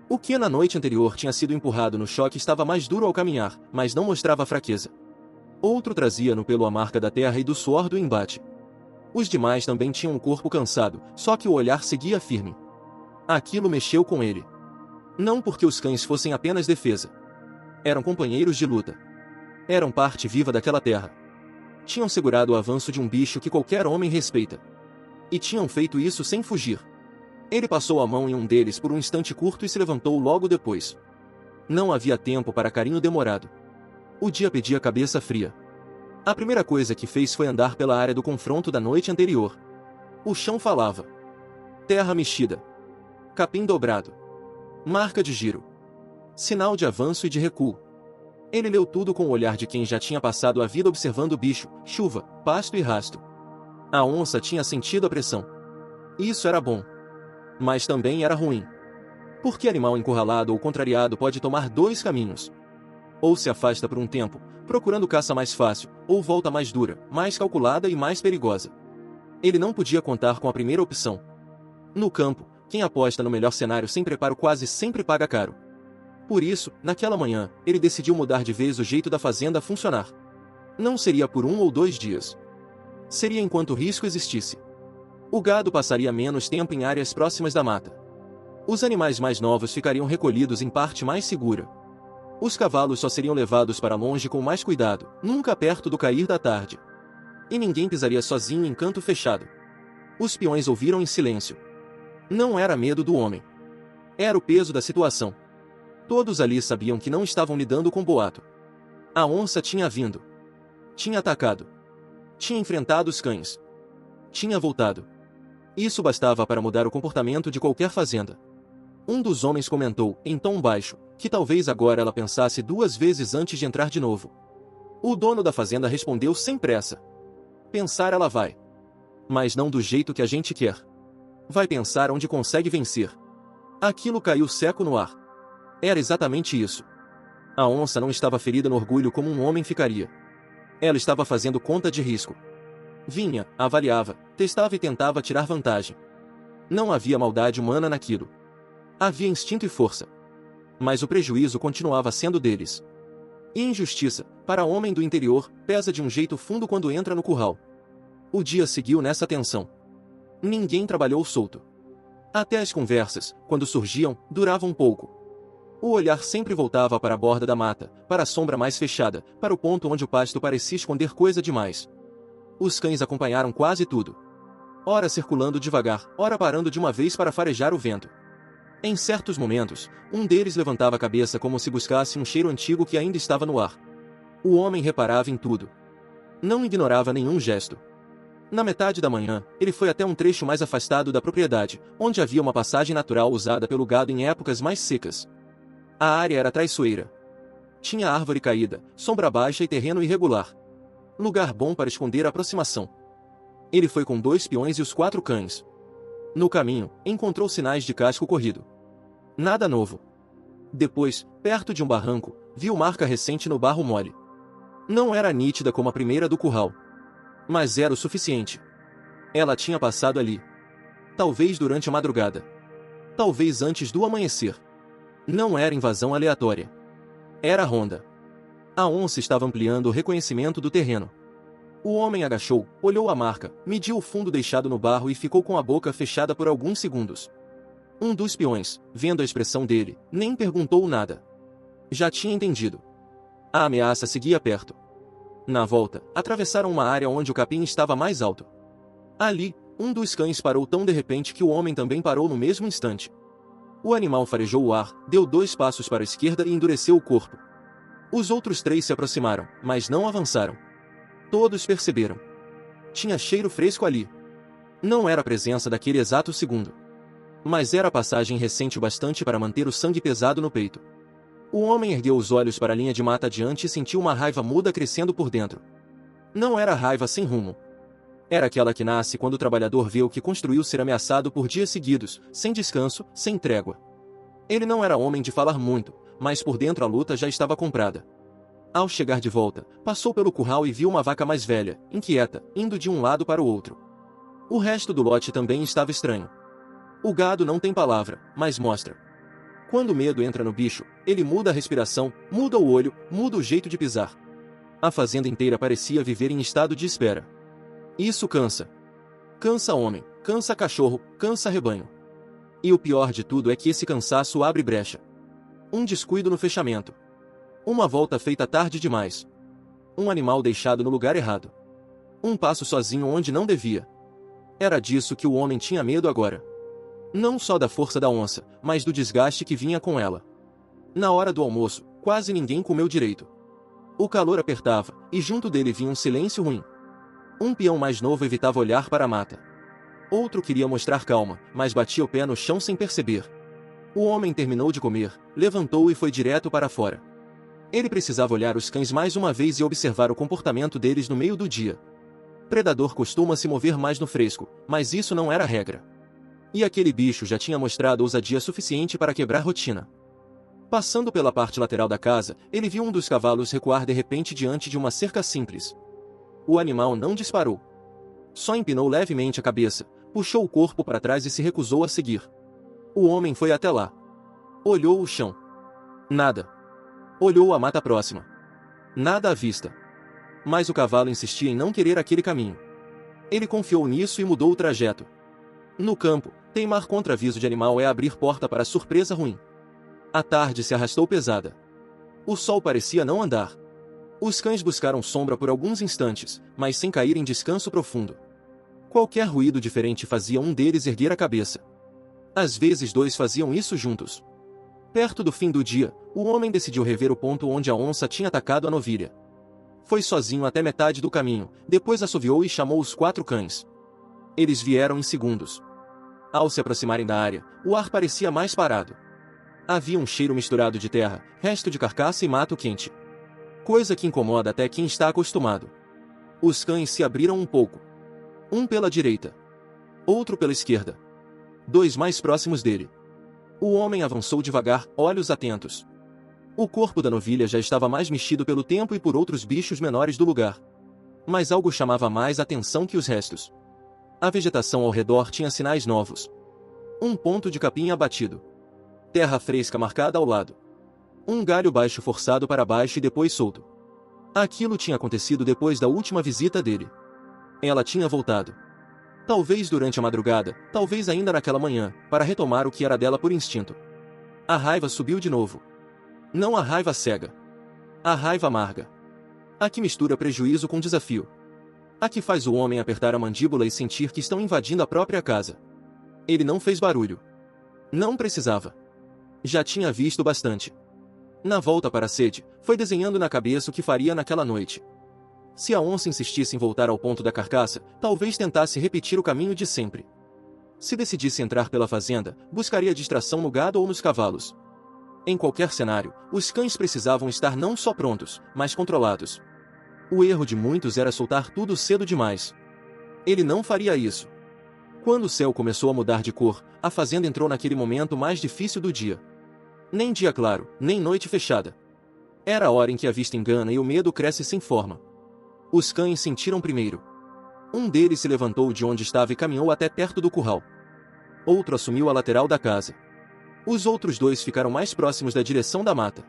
O que na noite anterior tinha sido empurrado no choque estava mais duro ao caminhar, mas não mostrava fraqueza. Outro trazia no pelo a marca da terra e do suor do embate. Os demais também tinham um corpo cansado, só que o olhar seguia firme. Aquilo mexeu com ele. Não porque os cães fossem apenas defesa. Eram companheiros de luta. Eram parte viva daquela terra. Tinham segurado o avanço de um bicho que qualquer homem respeita. E tinham feito isso sem fugir. Ele passou a mão em um deles por um instante curto e se levantou logo depois. Não havia tempo para carinho demorado. O dia pedia cabeça fria. A primeira coisa que fez foi andar pela área do confronto da noite anterior. O chão falava. Terra mexida. Capim dobrado. Marca de giro. Sinal de avanço e de recuo. Ele leu tudo com o olhar de quem já tinha passado a vida observando bicho, chuva, pasto e rasto. A onça tinha sentido a pressão. Isso era bom. Mas também era ruim. Porque animal encurralado ou contrariado pode tomar 2 caminhos. Ou se afasta por um tempo, procurando caça mais fácil, ou volta mais dura, mais calculada e mais perigosa. Ele não podia contar com a primeira opção. No campo, quem aposta no melhor cenário sem preparo quase sempre paga caro. Por isso, naquela manhã, ele decidiu mudar de vez o jeito da fazenda funcionar. Não seria por 1 ou 2 dias. Seria enquanto o risco existisse. O gado passaria menos tempo em áreas próximas da mata. Os animais mais novos ficariam recolhidos em parte mais segura. Os cavalos só seriam levados para longe com mais cuidado, nunca perto do cair da tarde. E ninguém pisaria sozinho em canto fechado. Os peões ouviram em silêncio. Não era medo do homem. Era o peso da situação. Todos ali sabiam que não estavam lidando com boato. A onça tinha vindo. Tinha atacado. Tinha enfrentado os cães. Tinha voltado. Isso bastava para mudar o comportamento de qualquer fazenda. Um dos homens comentou, em tom baixo, que talvez agora ela pensasse 2 vezes antes de entrar de novo. O dono da fazenda respondeu sem pressa. Pensar ela vai. Mas não do jeito que a gente quer. Vai pensar onde consegue vencer. Aquilo caiu seco no ar. Era exatamente isso. A onça não estava ferida no orgulho como um homem ficaria. Ela estava fazendo conta de risco. Vinha, avaliava, testava e tentava tirar vantagem. Não havia maldade humana naquilo. Havia instinto e força. Mas o prejuízo continuava sendo deles. E injustiça, para homem do interior, pesa de um jeito fundo quando entra no curral. O dia seguiu nessa tensão. Ninguém trabalhou solto. Até as conversas, quando surgiam, duravam pouco. O olhar sempre voltava para a borda da mata, para a sombra mais fechada, para o ponto onde o pasto parecia esconder coisa demais. Os cães acompanharam quase tudo. Ora circulando devagar, ora parando de uma vez para farejar o vento. Em certos momentos, um deles levantava a cabeça como se buscasse um cheiro antigo que ainda estava no ar. O homem reparava em tudo. Não ignorava nenhum gesto. Na metade da manhã, ele foi até um trecho mais afastado da propriedade, onde havia uma passagem natural usada pelo gado em épocas mais secas. A área era traiçoeira. Tinha árvore caída, sombra baixa e terreno irregular. Lugar bom para esconder a aproximação. Ele foi com 2 peões e os 4 cães. No caminho, encontrou sinais de casco corrido. Nada novo. Depois, perto de um barranco, viu marca recente no barro mole. Não era nítida como a primeira do curral. Mas era o suficiente. Ela tinha passado ali. Talvez durante a madrugada. Talvez antes do amanhecer. Não era invasão aleatória. Era ronda. A onça estava ampliando o reconhecimento do terreno. O homem agachou, olhou a marca, mediu o fundo deixado no barro e ficou com a boca fechada por alguns segundos. Um dos peões, vendo a expressão dele, nem perguntou nada. Já tinha entendido. A ameaça seguia perto. Na volta, atravessaram uma área onde o capim estava mais alto. Ali, um dos cães parou tão de repente que o homem também parou no mesmo instante. O animal farejou o ar, deu 2 passos para a esquerda e endureceu o corpo. Os outros 3 se aproximaram, mas não avançaram. Todos perceberam. Tinha cheiro fresco ali. Não era a presença daquele exato segundo. Mas era a passagem recente o bastante para manter o sangue pesado no peito. O homem ergueu os olhos para a linha de mata adiante e sentiu uma raiva muda crescendo por dentro. Não era raiva sem rumo. Era aquela que nasce quando o trabalhador vê o que construiu ser ameaçado por dias seguidos, sem descanso, sem trégua. Ele não era homem de falar muito, mas por dentro a luta já estava comprada. Ao chegar de volta, passou pelo curral e viu uma vaca mais velha, inquieta, indo de um lado para o outro. O resto do lote também estava estranho. O gado não tem palavra, mas mostra. Quando o medo entra no bicho, ele muda a respiração, muda o olho, muda o jeito de pisar. A fazenda inteira parecia viver em estado de espera. Isso cansa. Cansa homem, cansa cachorro, cansa rebanho. E o pior de tudo é que esse cansaço abre brecha. Um descuido no fechamento. Uma volta feita tarde demais. Um animal deixado no lugar errado. Um passo sozinho onde não devia. Era disso que o homem tinha medo agora. Não só da força da onça, mas do desgaste que vinha com ela. Na hora do almoço, quase ninguém comeu direito. O calor apertava, e junto dele vinha um silêncio ruim. Um peão mais novo evitava olhar para a mata. Outro queria mostrar calma, mas batia o pé no chão sem perceber. O homem terminou de comer, levantou e foi direto para fora. Ele precisava olhar os cães mais uma vez e observar o comportamento deles no meio do dia. Predador costuma se mover mais no fresco, mas isso não era regra. E aquele bicho já tinha mostrado ousadia suficiente para quebrar rotina. Passando pela parte lateral da casa, ele viu um dos cavalos recuar de repente diante de uma cerca simples. O animal não disparou. Só empinou levemente a cabeça, puxou o corpo para trás e se recusou a seguir. O homem foi até lá. Olhou o chão. Nada. Olhou a mata próxima. Nada à vista. Mas o cavalo insistia em não querer aquele caminho. Ele confiou nisso e mudou o trajeto. No campo, teimar contra aviso de animal é abrir porta para surpresa ruim. A tarde se arrastou pesada. O sol parecia não andar. Os cães buscaram sombra por alguns instantes, mas sem cair em descanso profundo. Qualquer ruído diferente fazia um deles erguer a cabeça. Às vezes 2 faziam isso juntos. Perto do fim do dia, o homem decidiu rever o ponto onde a onça tinha atacado a novilha. Foi sozinho até metade do caminho, depois assoviou e chamou os 4 cães. Eles vieram em segundos. Ao se aproximarem da área, o ar parecia mais parado. Havia um cheiro misturado de terra, resto de carcaça e mato quente. Coisa que incomoda até quem está acostumado. Os cães se abriram um pouco. Um pela direita. Outro pela esquerda. 2 mais próximos dele. O homem avançou devagar, olhos atentos. O corpo da novilha já estava mais mexido pelo tempo e por outros bichos menores do lugar. Mas algo chamava mais atenção que os restos. A vegetação ao redor tinha sinais novos. Um ponto de capim abatido. Terra fresca marcada ao lado. Um galho baixo forçado para baixo e depois solto. Aquilo tinha acontecido depois da última visita dele. Ela tinha voltado. Talvez durante a madrugada, talvez ainda naquela manhã, para retomar o que era dela por instinto. A raiva subiu de novo. Não a raiva cega. A raiva amarga. A que mistura prejuízo com desafio. A que faz o homem apertar a mandíbula e sentir que estão invadindo a própria casa. Ele não fez barulho. Não precisava. Já tinha visto bastante. Na volta para a sede, foi desenhando na cabeça o que faria naquela noite. Se a onça insistisse em voltar ao ponto da carcaça, talvez tentasse repetir o caminho de sempre. Se decidisse entrar pela fazenda, buscaria distração no gado ou nos cavalos. Em qualquer cenário, os cães precisavam estar não só prontos, mas controlados. O erro de muitos era soltar tudo cedo demais. Ele não faria isso. Quando o céu começou a mudar de cor, a fazenda entrou naquele momento mais difícil do dia. Nem dia claro, nem noite fechada. Era a hora em que a vista engana e o medo cresce sem forma. Os cães sentiram primeiro. Um deles se levantou de onde estava e caminhou até perto do curral. Outro assumiu a lateral da casa. Os outros 2 ficaram mais próximos da direção da mata.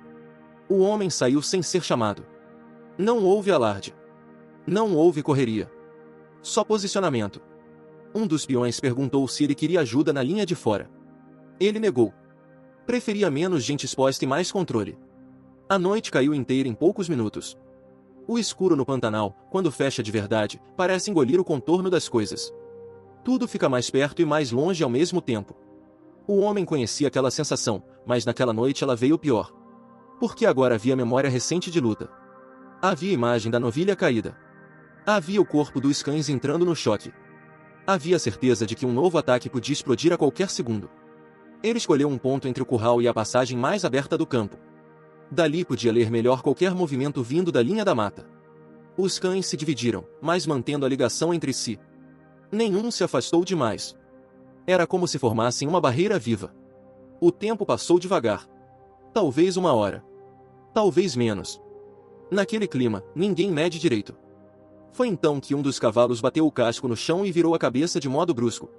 O homem saiu sem ser chamado. Não houve alarde. Não houve correria. Só posicionamento. Um dos peões perguntou se ele queria ajuda na linha de fora. Ele negou. Preferia menos gente exposta e mais controle. A noite caiu inteira em poucos minutos. O escuro no Pantanal, quando fecha de verdade, parece engolir o contorno das coisas. Tudo fica mais perto e mais longe ao mesmo tempo. O homem conhecia aquela sensação, mas naquela noite ela veio pior. Porque agora havia memória recente de luta. Havia a imagem da novilha caída. Havia o corpo dos cães entrando no choque. Havia a certeza de que um novo ataque podia explodir a qualquer segundo. Ele escolheu um ponto entre o curral e a passagem mais aberta do campo. Dali podia ler melhor qualquer movimento vindo da linha da mata. Os cães se dividiram, mas mantendo a ligação entre si. Nenhum se afastou demais. Era como se formassem uma barreira viva. O tempo passou devagar. Talvez uma hora. Talvez menos. Naquele clima, ninguém mede direito. Foi então que um dos cavalos bateu o casco no chão e virou a cabeça de modo brusco.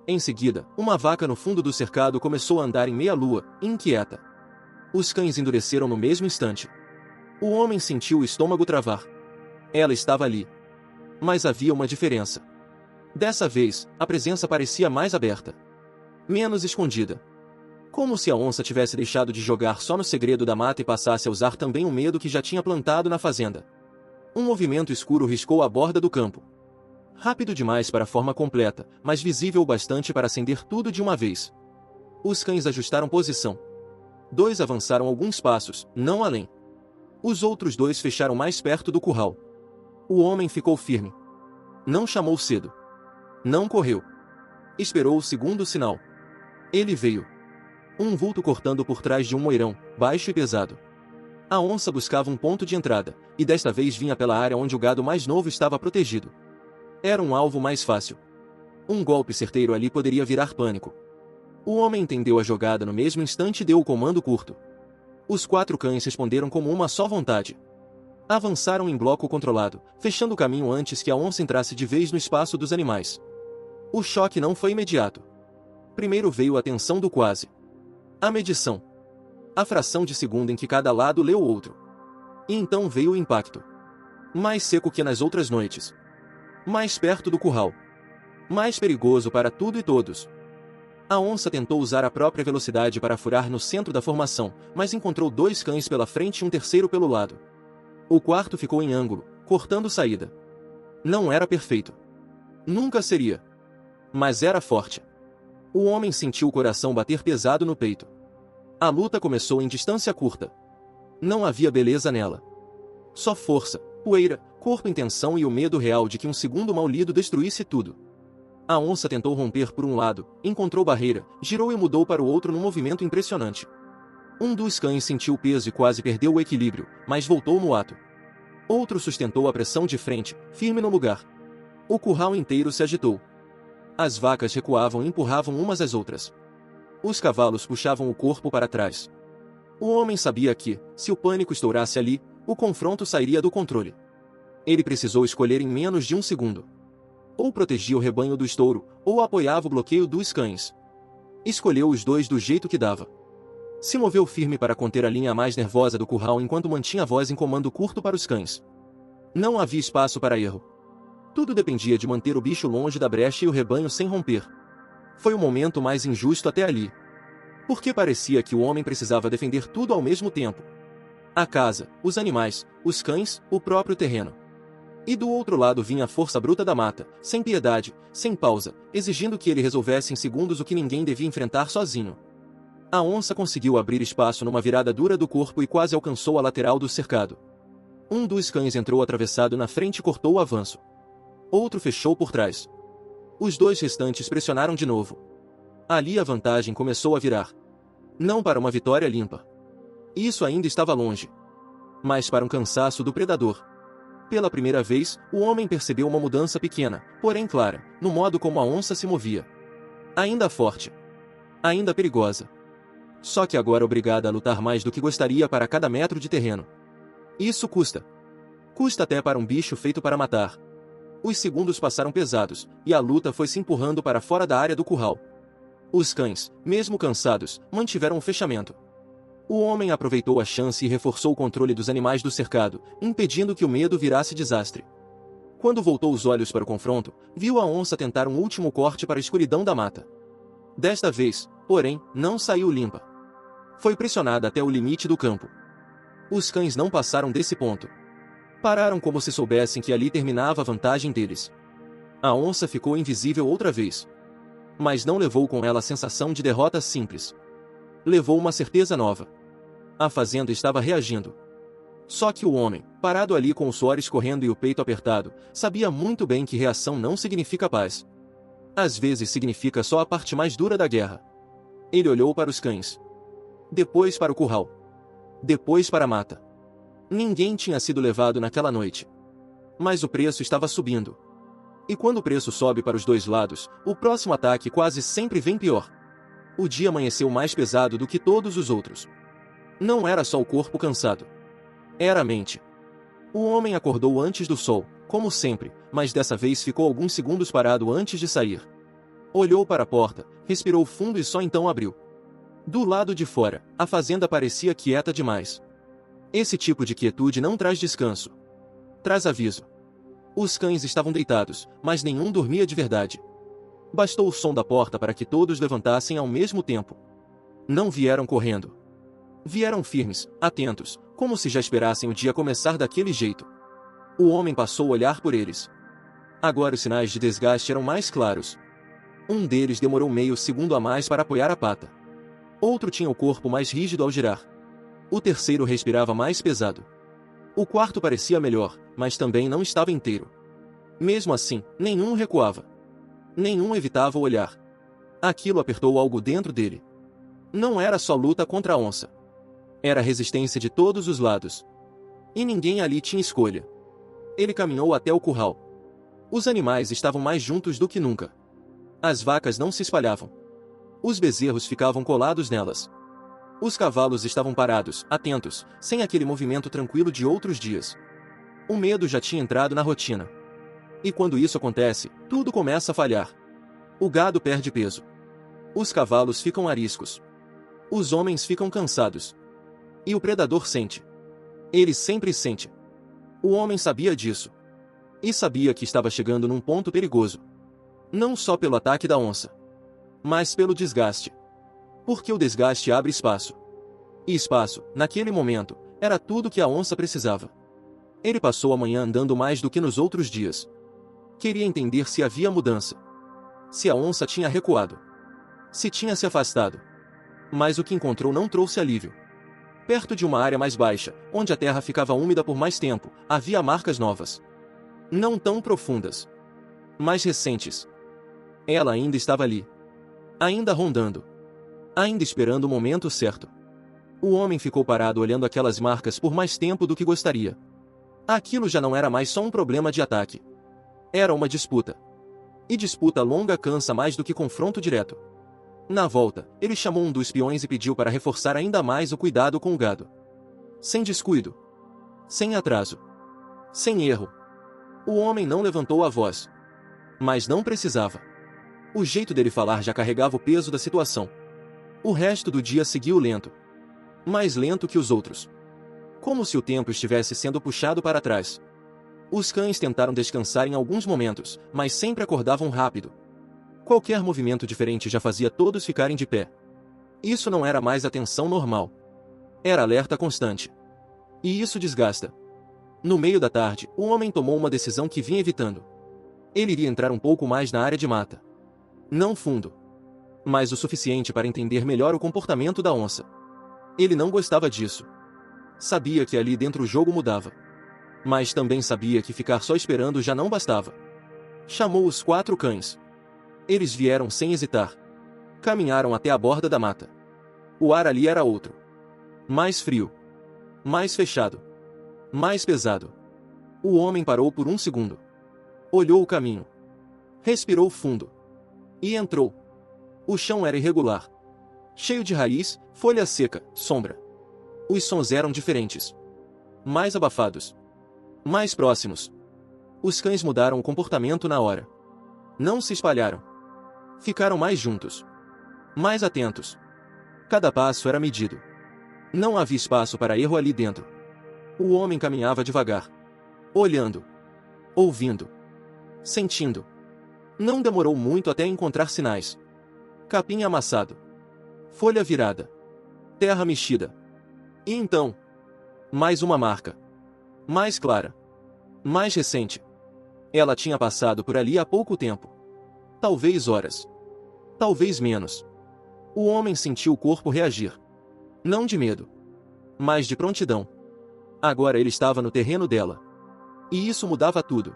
Em seguida, uma vaca no fundo do cercado começou a andar em meia-lua, inquieta. Os cães endureceram no mesmo instante. O homem sentiu o estômago travar. Ela estava ali. Mas havia uma diferença. Dessa vez, a presença parecia mais aberta. Menos escondida. Como se a onça tivesse deixado de jogar só no segredo da mata e passasse a usar também o medo que já tinha plantado na fazenda. Um movimento escuro riscou a borda do campo. Rápido demais para a forma completa, mas visível o bastante para acender tudo de uma vez. Os cães ajustaram posição. 2 avançaram alguns passos, não além. Os outros 2 fecharam mais perto do curral. O homem ficou firme. Não chamou cedo. Não correu. Esperou o segundo sinal. Ele veio. Um vulto cortando por trás de um moirão, baixo e pesado. A onça buscava um ponto de entrada, e desta vez vinha pela área onde o gado mais novo estava protegido. Era um alvo mais fácil. Um golpe certeiro ali poderia virar pânico. O homem entendeu a jogada no mesmo instante e deu o comando curto. Os 4 cães responderam como uma só vontade. Avançaram em bloco controlado, fechando o caminho antes que a onça entrasse de vez no espaço dos animais. O choque não foi imediato. Primeiro veio a tensão do quase. A medição. A fração de segundo em que cada lado leu o outro. E então veio o impacto. Mais seco que nas outras noites. Mais perto do curral. Mais perigoso para tudo e todos. A onça tentou usar a própria velocidade para furar no centro da formação, mas encontrou 2 cães pela frente e um terceiro pelo lado. O quarto ficou em ângulo, cortando saída. Não era perfeito. Nunca seria. Mas era forte. O homem sentiu o coração bater pesado no peito. A luta começou em distância curta. Não havia beleza nela. Só força, poeira, corpo em tensão e o medo real de que um segundo mal lido destruísse tudo. A onça tentou romper por um lado, encontrou barreira, girou e mudou para o outro num movimento impressionante. Um dos cães sentiu o peso e quase perdeu o equilíbrio, mas voltou no ato. Outro sustentou a pressão de frente, firme no lugar. O curral inteiro se agitou. As vacas recuavam e empurravam umas às outras. Os cavalos puxavam o corpo para trás. O homem sabia que, se o pânico estourasse ali, o confronto sairia do controle. Ele precisou escolher em menos de um segundo. Ou protegia o rebanho do estouro, ou apoiava o bloqueio dos cães. Escolheu os 2 do jeito que dava. Se moveu firme para conter a linha mais nervosa do curral enquanto mantinha a voz em comando curto para os cães. Não havia espaço para erro. Tudo dependia de manter o bicho longe da brecha e o rebanho sem romper. Foi o momento mais injusto até ali. Porque parecia que o homem precisava defender tudo ao mesmo tempo. A casa, os animais, os cães, o próprio terreno. E do outro lado vinha a força bruta da mata, sem piedade, sem pausa, exigindo que ele resolvesse em segundos o que ninguém devia enfrentar sozinho. A onça conseguiu abrir espaço numa virada dura do corpo e quase alcançou a lateral do cercado. Um dos cães entrou atravessado na frente e cortou o avanço. Outro fechou por trás. Os 2 restantes pressionaram de novo. Ali a vantagem começou a virar. Não para uma vitória limpa. Isso ainda estava longe. Mas para um cansaço do predador. Pela primeira vez, o homem percebeu uma mudança pequena, porém clara, no modo como a onça se movia. Ainda forte. Ainda perigosa. Só que agora obrigada a lutar mais do que gostaria para cada metro de terreno. Isso custa. Custa até para um bicho feito para matar. Os segundos passaram pesados, e a luta foi se empurrando para fora da área do curral. Os cães, mesmo cansados, mantiveram o fechamento. O homem aproveitou a chance e reforçou o controle dos animais do cercado, impedindo que o medo virasse desastre. Quando voltou os olhos para o confronto, viu a onça tentar um último corte para a escuridão da mata. Desta vez, porém, não saiu limpa. Foi pressionada até o limite do campo. Os cães não passaram desse ponto. Pararam como se soubessem que ali terminava a vantagem deles. A onça ficou invisível outra vez. Mas não levou com ela a sensação de derrota simples. Levou uma certeza nova. A fazenda estava reagindo. Só que o homem, parado ali com o suor escorrendo e o peito apertado, sabia muito bem que reação não significa paz. Às vezes significa só a parte mais dura da guerra. Ele olhou para os cães. Depois para o curral. Depois para a mata. Ninguém tinha sido levado naquela noite. Mas o preço estava subindo. E quando o preço sobe para os dois lados, o próximo ataque quase sempre vem pior. O dia amanheceu mais pesado do que todos os outros. Não era só o corpo cansado. Era a mente. O homem acordou antes do sol, como sempre, mas dessa vez ficou alguns segundos parado antes de sair. Olhou para a porta, respirou fundo e só então abriu. Do lado de fora, a fazenda parecia quieta demais. Esse tipo de quietude não traz descanso. Traz aviso. Os cães estavam deitados, mas nenhum dormia de verdade. Bastou o som da porta para que todos levantassem ao mesmo tempo. Não vieram correndo. Vieram firmes, atentos, como se já esperassem o dia começar daquele jeito. O homem passou a olhar por eles. Agora os sinais de desgaste eram mais claros. Um deles demorou meio segundo a mais para apoiar a pata. Outro tinha o corpo mais rígido ao girar. O terceiro respirava mais pesado. O quarto parecia melhor, mas também não estava inteiro. Mesmo assim, nenhum recuava. Nenhum evitava o olhar. Aquilo apertou algo dentro dele. Não era só luta contra a onça. Era resistência de todos os lados. E ninguém ali tinha escolha. Ele caminhou até o curral. Os animais estavam mais juntos do que nunca. As vacas não se espalhavam. Os bezerros ficavam colados nelas. Os cavalos estavam parados, atentos, sem aquele movimento tranquilo de outros dias. O medo já tinha entrado na rotina. E quando isso acontece, tudo começa a falhar. O gado perde peso. Os cavalos ficam ariscos. Os homens ficam cansados. E o predador sente. Ele sempre sente. O homem sabia disso. E sabia que estava chegando num ponto perigoso. Não só pelo ataque da onça, mas pelo desgaste. Porque o desgaste abre espaço. E espaço, naquele momento, era tudo que a onça precisava. Ele passou a manhã andando mais do que nos outros dias. Queria entender se havia mudança. Se a onça tinha recuado. Se tinha se afastado. Mas o que encontrou não trouxe alívio. Perto de uma área mais baixa, onde a terra ficava úmida por mais tempo, havia marcas novas. Não tão profundas. Mas recentes. Ela ainda estava ali. Ainda rondando. Ainda esperando o momento certo. O homem ficou parado olhando aquelas marcas por mais tempo do que gostaria. Aquilo já não era mais só um problema de ataque. Era uma disputa. E disputa longa cansa mais do que confronto direto. Na volta, ele chamou um dos peões e pediu para reforçar ainda mais o cuidado com o gado. Sem descuido. Sem atraso. Sem erro. O homem não levantou a voz. Mas não precisava. O jeito dele falar já carregava o peso da situação. O resto do dia seguiu lento. Mais lento que os outros. Como se o tempo estivesse sendo puxado para trás. Os cães tentaram descansar em alguns momentos, mas sempre acordavam rápido. Qualquer movimento diferente já fazia todos ficarem de pé. Isso não era mais atenção normal. Era alerta constante. E isso desgasta. No meio da tarde, o homem tomou uma decisão que vinha evitando. Ele iria entrar um pouco mais na área de mata. Não fundo. Mas o suficiente para entender melhor o comportamento da onça. Ele não gostava disso. Sabia que ali dentro o jogo mudava. Mas também sabia que ficar só esperando já não bastava. Chamou os 4 cães. Eles vieram sem hesitar. Caminharam até a borda da mata. O ar ali era outro. Mais frio. Mais fechado. Mais pesado. O homem parou por um segundo. Olhou o caminho. Respirou fundo. E entrou. O chão era irregular. Cheio de raiz, folha seca, sombra. Os sons eram diferentes. Mais abafados. Mais próximos. Os cães mudaram o comportamento na hora. Não se espalharam. Ficaram mais juntos. Mais atentos. Cada passo era medido. Não havia espaço para erro ali dentro. O homem caminhava devagar. Olhando. Ouvindo. Sentindo. Não demorou muito até encontrar sinais. Capim amassado. Folha virada. Terra mexida. E então? Mais uma marca. Mais clara. Mais recente. Ela tinha passado por ali há pouco tempo. Talvez horas. Talvez menos. O homem sentiu o corpo reagir. Não de medo, mas de prontidão. Agora ele estava no terreno dela. E isso mudava tudo.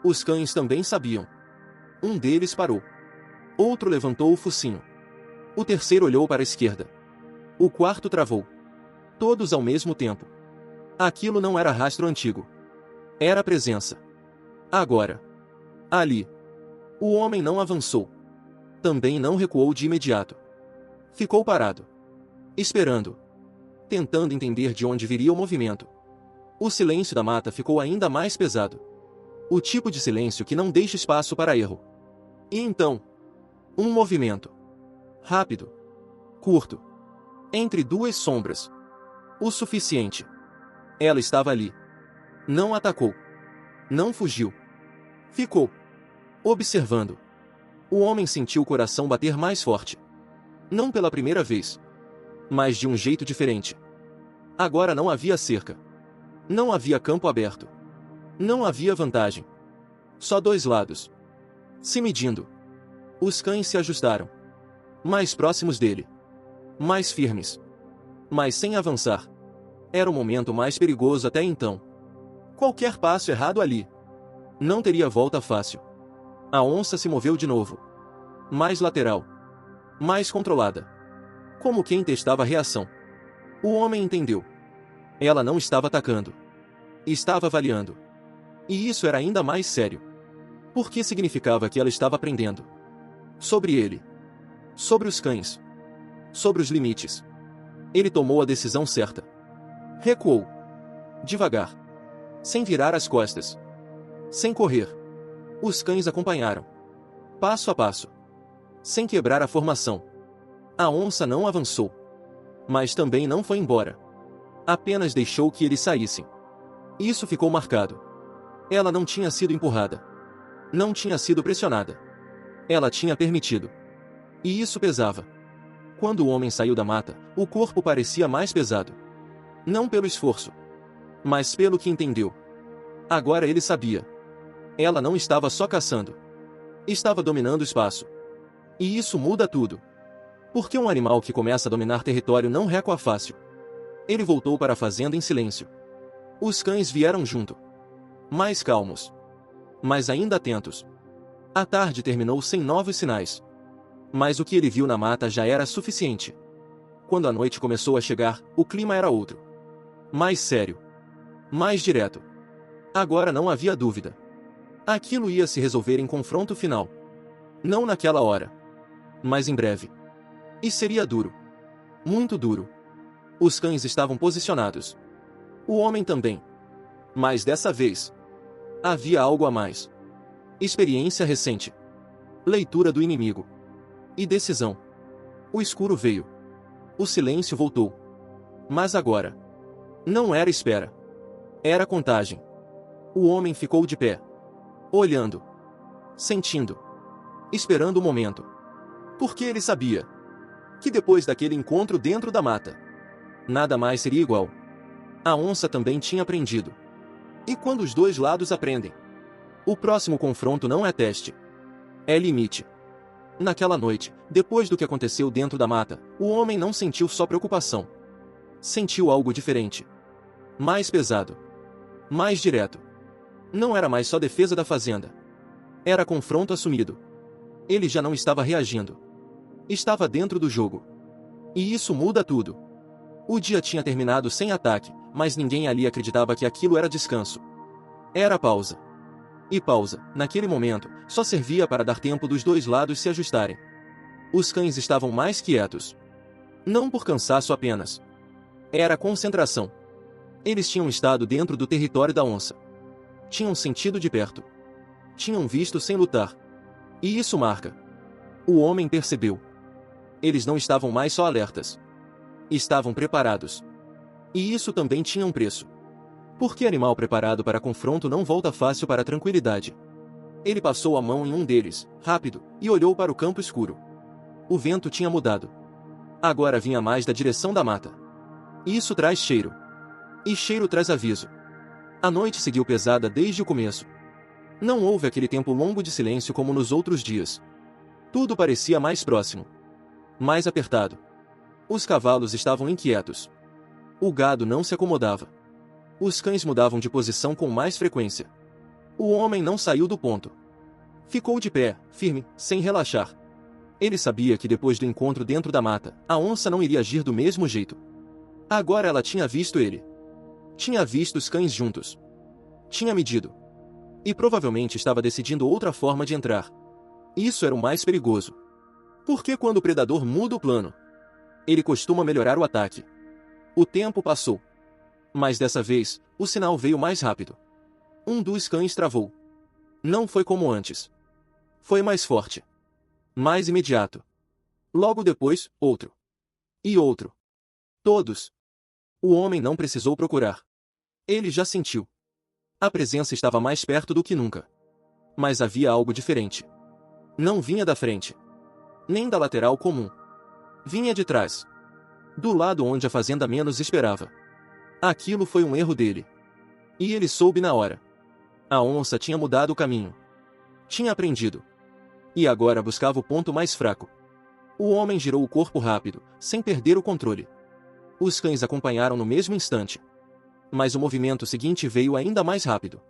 Os cães também sabiam. Um deles parou. Outro levantou o focinho. O terceiro olhou para a esquerda. O quarto travou. Todos ao mesmo tempo. Aquilo não era rastro antigo. Era presença. Agora. Ali. O homem não avançou. Também não recuou de imediato. Ficou parado. Esperando. Tentando entender de onde viria o movimento. O silêncio da mata ficou ainda mais pesado. O tipo de silêncio que não deixa espaço para erro. E então, um movimento. Rápido. Curto. Entre duas sombras. O suficiente. Ela estava ali. Não atacou. Não fugiu. Ficou. Observando. O homem sentiu o coração bater mais forte. Não pela primeira vez. Mas de um jeito diferente. Agora não havia cerca. Não havia campo aberto. Não havia vantagem. Só dois lados. Se medindo. Os cães se ajustaram. Mais próximos dele. Mais firmes. Mas sem avançar. Era o momento mais perigoso até então. Qualquer passo errado ali. Não teria volta fácil. A onça se moveu de novo. Mais lateral. Mais controlada. Como quem testava a reação. O homem entendeu. Ela não estava atacando. Estava avaliando. E isso era ainda mais sério. Porque significava que ela estava aprendendo. Sobre ele. Sobre os cães. Sobre os limites. Ele tomou a decisão certa. Recuou. Devagar. Sem virar as costas. Sem correr. Os cães acompanharam. Passo a passo. Sem quebrar a formação. A onça não avançou. Mas também não foi embora. Apenas deixou que eles saíssem. Isso ficou marcado. Ela não tinha sido empurrada. Não tinha sido pressionada. Ela tinha permitido. E isso pesava. Quando o homem saiu da mata, o corpo parecia mais pesado. Não pelo esforço. Mas pelo que entendeu. Agora ele sabia. Ela não estava só caçando. Estava dominando o espaço. E isso muda tudo. Porque um animal que começa a dominar território não recua fácil. Ele voltou para a fazenda em silêncio. Os cães vieram junto. Mais calmos. Mas ainda atentos. A tarde terminou sem novos sinais. Mas o que ele viu na mata já era suficiente. Quando a noite começou a chegar, o clima era outro. Mais sério. Mais direto. Agora não havia dúvida. Aquilo ia se resolver em confronto final. Não naquela hora. Mas em breve. E seria duro. Muito duro. Os cães estavam posicionados. O homem também. Mas dessa vez. Havia algo a mais. Experiência recente. Leitura do inimigo. E decisão. O escuro veio. O silêncio voltou. Mas agora. Não era espera. Era contagem. O homem ficou de pé. Olhando. Sentindo. Esperando o momento. Porque ele sabia. Que depois daquele encontro dentro da mata. Nada mais seria igual. A onça também tinha aprendido. E quando os dois lados aprendem? O próximo confronto não é teste. É limite. Naquela noite, depois do que aconteceu dentro da mata, o homem não sentiu só preocupação. Sentiu algo diferente. Mais pesado. Mais direto. Não era mais só defesa da fazenda. Era confronto assumido. Ele já não estava reagindo. Estava dentro do jogo. E isso muda tudo. O dia tinha terminado sem ataque, mas ninguém ali acreditava que aquilo era descanso. Era pausa. E pausa, naquele momento, só servia para dar tempo dos dois lados se ajustarem. Os cães estavam mais quietos. Não por cansaço apenas. Era concentração. Eles tinham estado dentro do território da onça. Tinham sentido de perto. Tinham visto sem lutar. E isso marca. O homem percebeu. Eles não estavam mais só alertas. Estavam preparados. E isso também tinha um preço. Porque animal preparado para confronto não volta fácil para a tranquilidade. Ele passou a mão em um deles, rápido, e olhou para o campo escuro. O vento tinha mudado. Agora vinha mais da direção da mata. Isso traz cheiro. E cheiro traz aviso. A noite seguiu pesada desde o começo. Não houve aquele tempo longo de silêncio como nos outros dias. Tudo parecia mais próximo. Mais apertado. Os cavalos estavam inquietos. O gado não se acomodava. Os cães mudavam de posição com mais frequência. O homem não saiu do ponto. Ficou de pé, firme, sem relaxar. Ele sabia que depois do encontro dentro da mata, a onça não iria agir do mesmo jeito. Agora ela tinha visto ele. Tinha visto os cães juntos. Tinha medido. E provavelmente estava decidindo outra forma de entrar. Isso era o mais perigoso. Porque quando o predador muda o plano, ele costuma melhorar o ataque. O tempo passou. Mas dessa vez, o sinal veio mais rápido. Um dos cães travou. Não foi como antes. Foi mais forte. Mais imediato. Logo depois, outro. E outro. Todos. O homem não precisou procurar. Ele já sentiu. A presença estava mais perto do que nunca. Mas havia algo diferente. Não vinha da frente. Nem da lateral comum. Vinha de trás. Do lado onde a fazenda menos esperava. Aquilo foi um erro dele. E ele soube na hora. A onça tinha mudado o caminho. Tinha aprendido. E agora buscava o ponto mais fraco. O homem girou o corpo rápido, sem perder o controle. Os cães acompanharam no mesmo instante. Mas o movimento seguinte veio ainda mais rápido.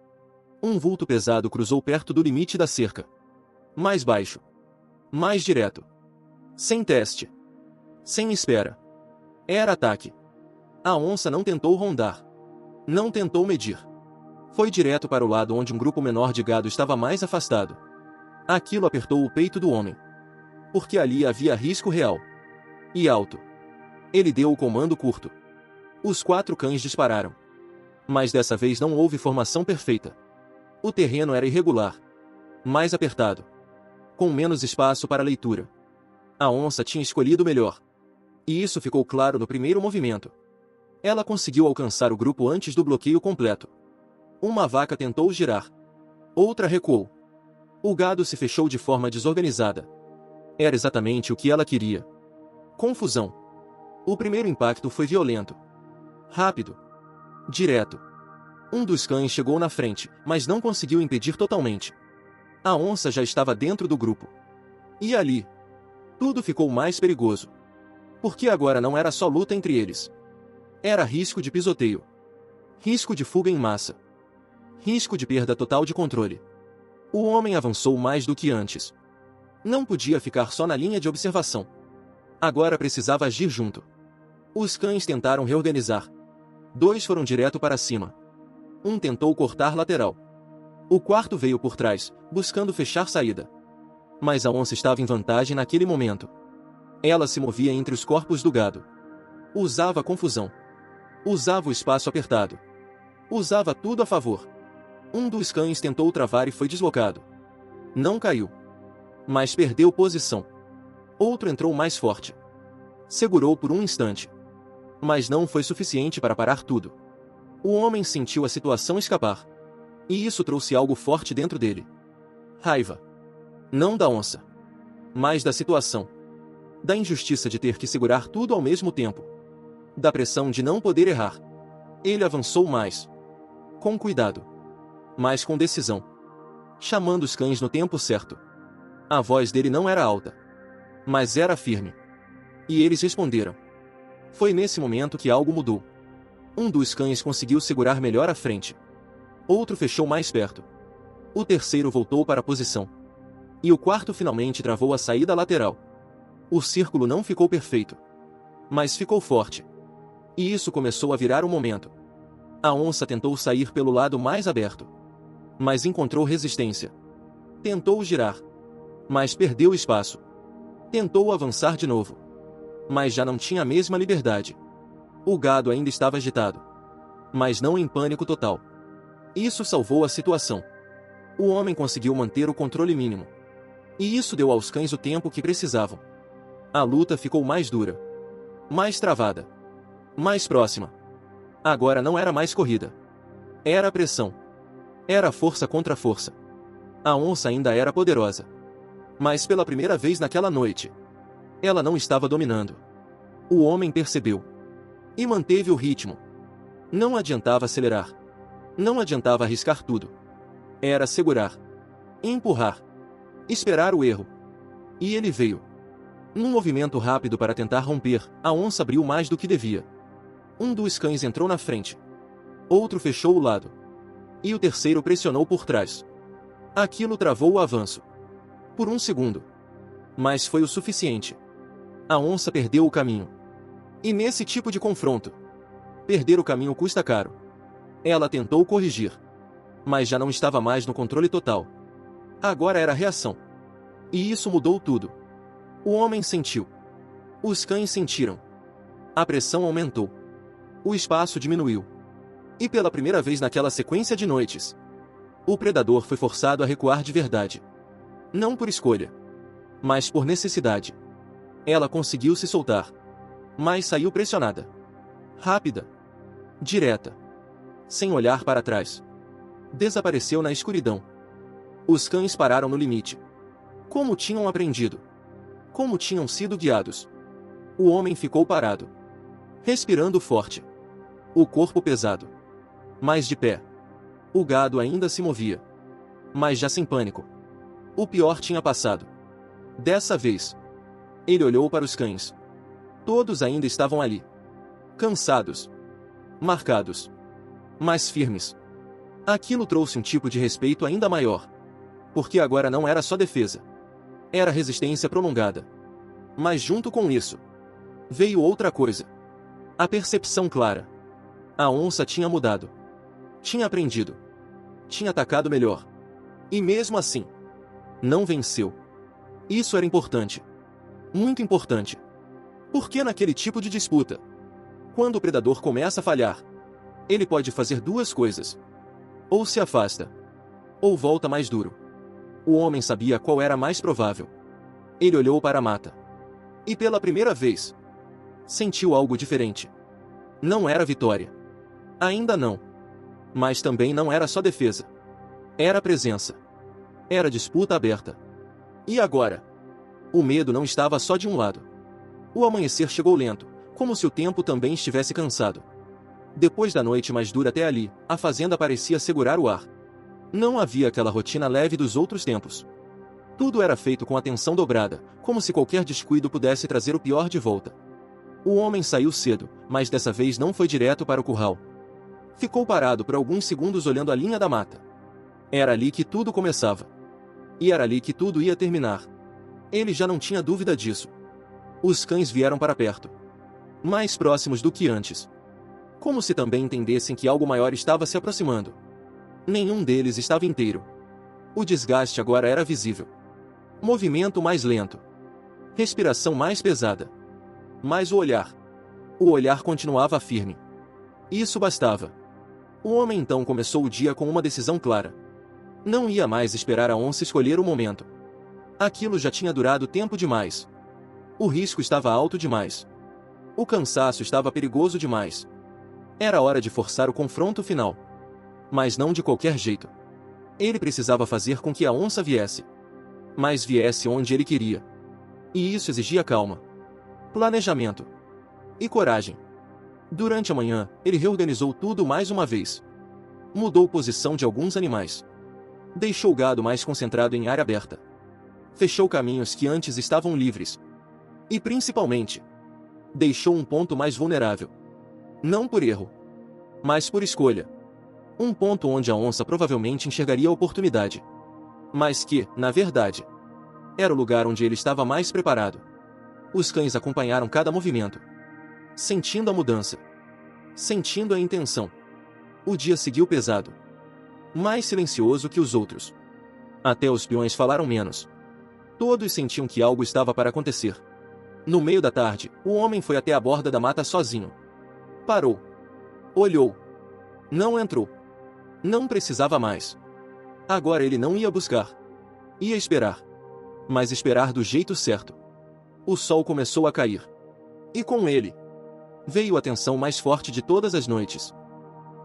Um vulto pesado cruzou perto do limite da cerca. Mais baixo. Mais direto. Sem teste. Sem espera. Era ataque. A onça não tentou rondar. Não tentou medir. Foi direto para o lado onde um grupo menor de gado estava mais afastado. Aquilo apertou o peito do homem. Porque ali havia risco real. E alto. Ele deu o comando curto. Os 4 cães dispararam. Mas dessa vez não houve formação perfeita. O terreno era irregular. Mais apertado. Com menos espaço para leitura. A onça tinha escolhido melhor. E isso ficou claro no primeiro movimento. Ela conseguiu alcançar o grupo antes do bloqueio completo. Uma vaca tentou girar. Outra recuou. O gado se fechou de forma desorganizada. Era exatamente o que ela queria. Confusão. O primeiro impacto foi violento. Rápido. Direto. Um dos cães chegou na frente, mas não conseguiu impedir totalmente. A onça já estava dentro do grupo. E ali, tudo ficou mais perigoso. Porque agora não era só luta entre eles. Era risco de pisoteio. Risco de fuga em massa. Risco de perda total de controle. O homem avançou mais do que antes. Não podia ficar só na linha de observação. Agora precisava agir junto. Os cães tentaram reorganizar. 2 foram direto para cima. Um tentou cortar lateral. O quarto veio por trás, buscando fechar saída. Mas a onça estava em vantagem naquele momento. Ela se movia entre os corpos do gado. Usava a confusão. Usava o espaço apertado. Usava tudo a favor. Um dos cães tentou travar e foi deslocado. Não caiu. Mas perdeu posição. Outro entrou mais forte. Segurou por um instante. Mas não foi suficiente para parar tudo. O homem sentiu a situação escapar. E isso trouxe algo forte dentro dele. Raiva. Não da onça. Mas da situação. Da injustiça de ter que segurar tudo ao mesmo tempo. Da pressão de não poder errar. Ele avançou mais. Com cuidado. Mas com decisão. Chamando os cães no tempo certo. A voz dele não era alta. Mas era firme. E eles responderam. Foi nesse momento que algo mudou. Um dos cães conseguiu segurar melhor à frente. Outro fechou mais perto. O terceiro voltou para a posição. E o quarto finalmente travou a saída lateral. O círculo não ficou perfeito. Mas ficou forte. E isso começou a virar um momento. A onça tentou sair pelo lado mais aberto. Mas encontrou resistência. Tentou girar. Mas perdeu espaço. Tentou avançar de novo. Mas já não tinha a mesma liberdade. O gado ainda estava agitado. Mas não em pânico total. Isso salvou a situação. O homem conseguiu manter o controle mínimo. E isso deu aos cães o tempo que precisavam. A luta ficou mais dura. Mais travada. Mais próxima. Agora não era mais corrida. Era pressão. Era força contra força. A onça ainda era poderosa. Mas pela primeira vez naquela noite, ela não estava dominando. O homem percebeu. E manteve o ritmo. Não adiantava acelerar. Não adiantava arriscar tudo. Era segurar. Empurrar. Esperar o erro. E ele veio. Num movimento rápido para tentar romper, a onça abriu mais do que devia. Um dos cães entrou na frente. Outro fechou o lado. E o terceiro pressionou por trás. Aquilo travou o avanço. Por um segundo. Mas foi o suficiente. A onça perdeu o caminho. E nesse tipo de confronto, perder o caminho custa caro. Ela tentou corrigir. Mas já não estava mais no controle total. Agora era a reação. E isso mudou tudo. O homem sentiu. Os cães sentiram. A pressão aumentou. O espaço diminuiu. E pela primeira vez naquela sequência de noites, o predador foi forçado a recuar de verdade. Não por escolha, mas por necessidade. Ela conseguiu se soltar, mas saiu pressionada. Rápida. Direta. Sem olhar para trás. Desapareceu na escuridão. Os cães pararam no limite. Como tinham aprendido. Como tinham sido guiados. O homem ficou parado. Respirando forte. O corpo pesado. Mas de pé. O gado ainda se movia. Mas já sem pânico. O pior tinha passado. Dessa vez. Ele olhou para os cães. Todos ainda estavam ali. Cansados. Marcados. Mas firmes. Aquilo trouxe um tipo de respeito ainda maior. Porque agora não era só defesa. Era resistência prolongada. Mas junto com isso, veio outra coisa. A percepção clara. A onça tinha mudado. Tinha aprendido. Tinha atacado melhor. E mesmo assim, não venceu. Isso era importante. Muito importante. Porque naquele tipo de disputa, quando o predador começa a falhar, ele pode fazer duas coisas. Ou se afasta, ou volta mais duro. O homem sabia qual era mais provável. Ele olhou para a mata. E pela primeira vez, sentiu algo diferente. Não era vitória. Ainda não. Mas também não era só defesa. Era presença. Era disputa aberta. E agora? O medo não estava só de um lado. O amanhecer chegou lento, como se o tempo também estivesse cansado. Depois da noite mais dura até ali, a fazenda parecia segurar o ar. Não havia aquela rotina leve dos outros tempos. Tudo era feito com atenção dobrada, como se qualquer descuido pudesse trazer o pior de volta. O homem saiu cedo, mas dessa vez não foi direto para o curral. Ficou parado por alguns segundos olhando a linha da mata. Era ali que tudo começava. E era ali que tudo ia terminar. Ele já não tinha dúvida disso. Os cães vieram para perto. Mais próximos do que antes. Como se também entendessem que algo maior estava se aproximando. Nenhum deles estava inteiro. O desgaste agora era visível. Movimento mais lento. Respiração mais pesada. Mas o olhar continuava firme. Isso bastava. O homem então começou o dia com uma decisão clara. Não ia mais esperar a onça escolher o momento. Aquilo já tinha durado tempo demais. O risco estava alto demais. O cansaço estava perigoso demais. Era hora de forçar o confronto final. Mas não de qualquer jeito. Ele precisava fazer com que a onça viesse. Mas viesse onde ele queria. E isso exigia calma, planejamento e coragem. Durante a manhã, ele reorganizou tudo mais uma vez. Mudou posição de alguns animais. Deixou o gado mais concentrado em área aberta. Fechou caminhos que antes estavam livres. E principalmente, deixou um ponto mais vulnerável. Não por erro, mas por escolha. Um ponto onde a onça provavelmente enxergaria a oportunidade. Mas que, na verdade, era o lugar onde ele estava mais preparado. Os cães acompanharam cada movimento. Sentindo a mudança. Sentindo a intenção. O dia seguiu pesado. Mais silencioso que os outros. Até os peões falaram menos. Todos sentiam que algo estava para acontecer. No meio da tarde, o homem foi até a borda da mata sozinho. Parou. Olhou. Não entrou. Não precisava mais. Agora ele não ia buscar. Ia esperar. Mas esperar do jeito certo. O sol começou a cair. E com ele, veio a tensão mais forte de todas as noites.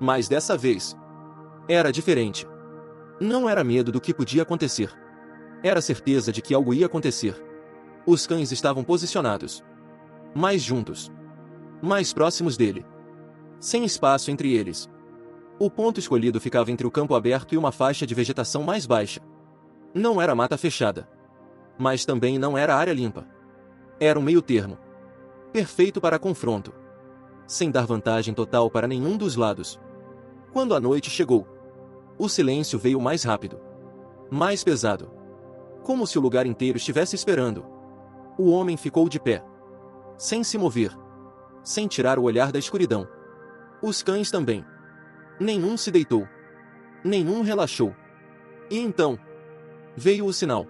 Mas dessa vez, era diferente. Não era medo do que podia acontecer. Era certeza de que algo ia acontecer. Os cães estavam posicionados. Mais juntos. Mais próximos dele. sem espaço entre eles. O ponto escolhido ficava entre o campo aberto e uma faixa de vegetação mais baixa. Não era mata fechada, mas também não era área limpa. Era um meio-termo, perfeito para confronto, sem dar vantagem total para nenhum dos lados. Quando a noite chegou, o silêncio veio mais rápido, mais pesado, como se o lugar inteiro estivesse esperando. O homem ficou de pé, sem se mover, sem tirar o olhar da escuridão. Os cães também. Nenhum se deitou, nenhum relaxou. E então, veio o sinal.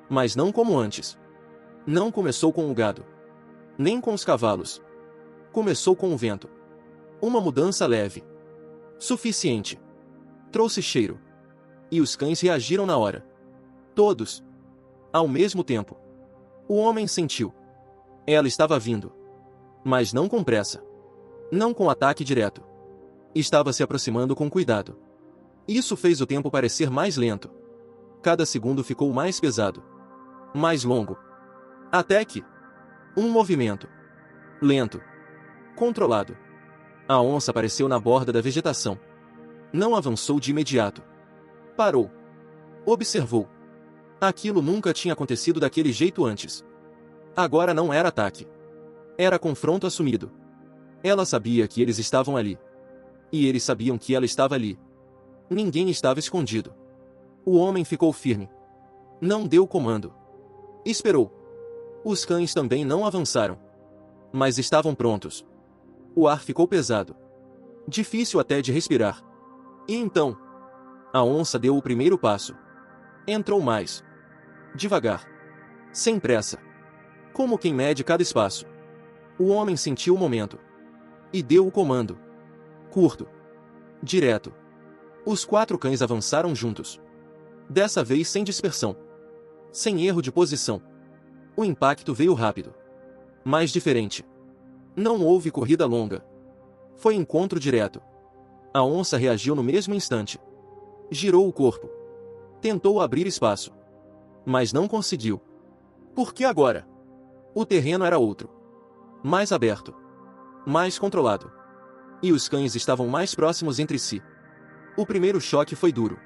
Mas não como antes. Não começou com o gado, nem com os cavalos. Começou com o vento. Uma mudança leve, suficiente. Trouxe cheiro. E os cães reagiram na hora. Todos. Ao mesmo tempo. O homem sentiu. Ela estava vindo. Mas não com pressa. Não com ataque direto. Estava se aproximando com cuidado. Isso fez o tempo parecer mais lento. Cada segundo ficou mais pesado. Mais longo. Até que... um movimento. Lento. Controlado. A onça apareceu na borda da vegetação. Não avançou de imediato. Parou. Observou. Aquilo nunca tinha acontecido daquele jeito antes. Agora não era ataque. Era confronto assumido. Ela sabia que eles estavam ali. E eles sabiam que ela estava ali. Ninguém estava escondido. O homem ficou firme. Não deu comando. Esperou. Os cães também não avançaram. Mas estavam prontos. O ar ficou pesado. Difícil até de respirar. E então, a onça deu o primeiro passo. Entrou mais. Devagar. Sem pressa. Como quem mede cada espaço. O homem sentiu o momento. E deu o comando. Curto. Direto. Os 4 cães avançaram juntos. Dessa vez sem dispersão. Sem erro de posição. O impacto veio rápido. Mas diferente. Não houve corrida longa. Foi encontro direto. A onça reagiu no mesmo instante. Girou o corpo. Tentou abrir espaço. Mas não conseguiu. Por que agora? O terreno era outro. Mais aberto. Mais controlado. E os cães estavam mais próximos entre si. O primeiro choque foi duro.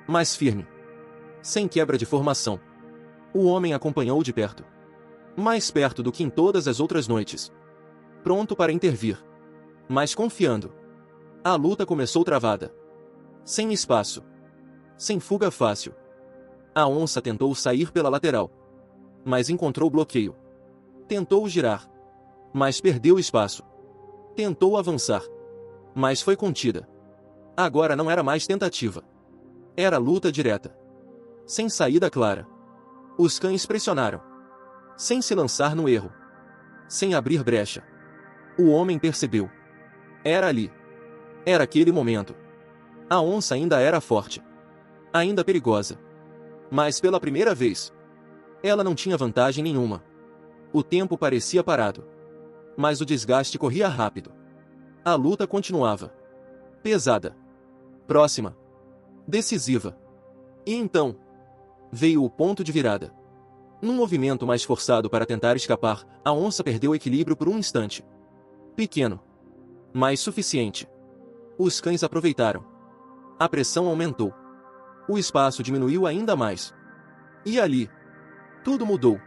Mas firme. Sem quebra de formação. O homem acompanhou de perto. Mais perto do que em todas as outras noites. Pronto para intervir. Mas confiando. A luta começou travada. Sem espaço. Sem fuga fácil. A onça tentou sair pela lateral. Mas encontrou bloqueio. Tentou girar. Mas perdeu espaço. Tentou avançar. Mas foi contida. Agora não era mais tentativa. Era luta direta. Sem saída clara. Os cães pressionaram. Sem se lançar no erro. Sem abrir brecha. O homem percebeu. Era ali. Era aquele momento. A onça ainda era forte. Ainda perigosa. Mas pela primeira vez, ela não tinha vantagem nenhuma. O tempo parecia parado. Mas o desgaste corria rápido. A luta continuava. Pesada. Próxima. Decisiva. E então, veio o ponto de virada. Num movimento mais forçado para tentar escapar, a onça perdeu o equilíbrio por um instante. Pequeno. Mas suficiente. Os cães aproveitaram. A pressão aumentou. O espaço diminuiu ainda mais. E ali, tudo mudou.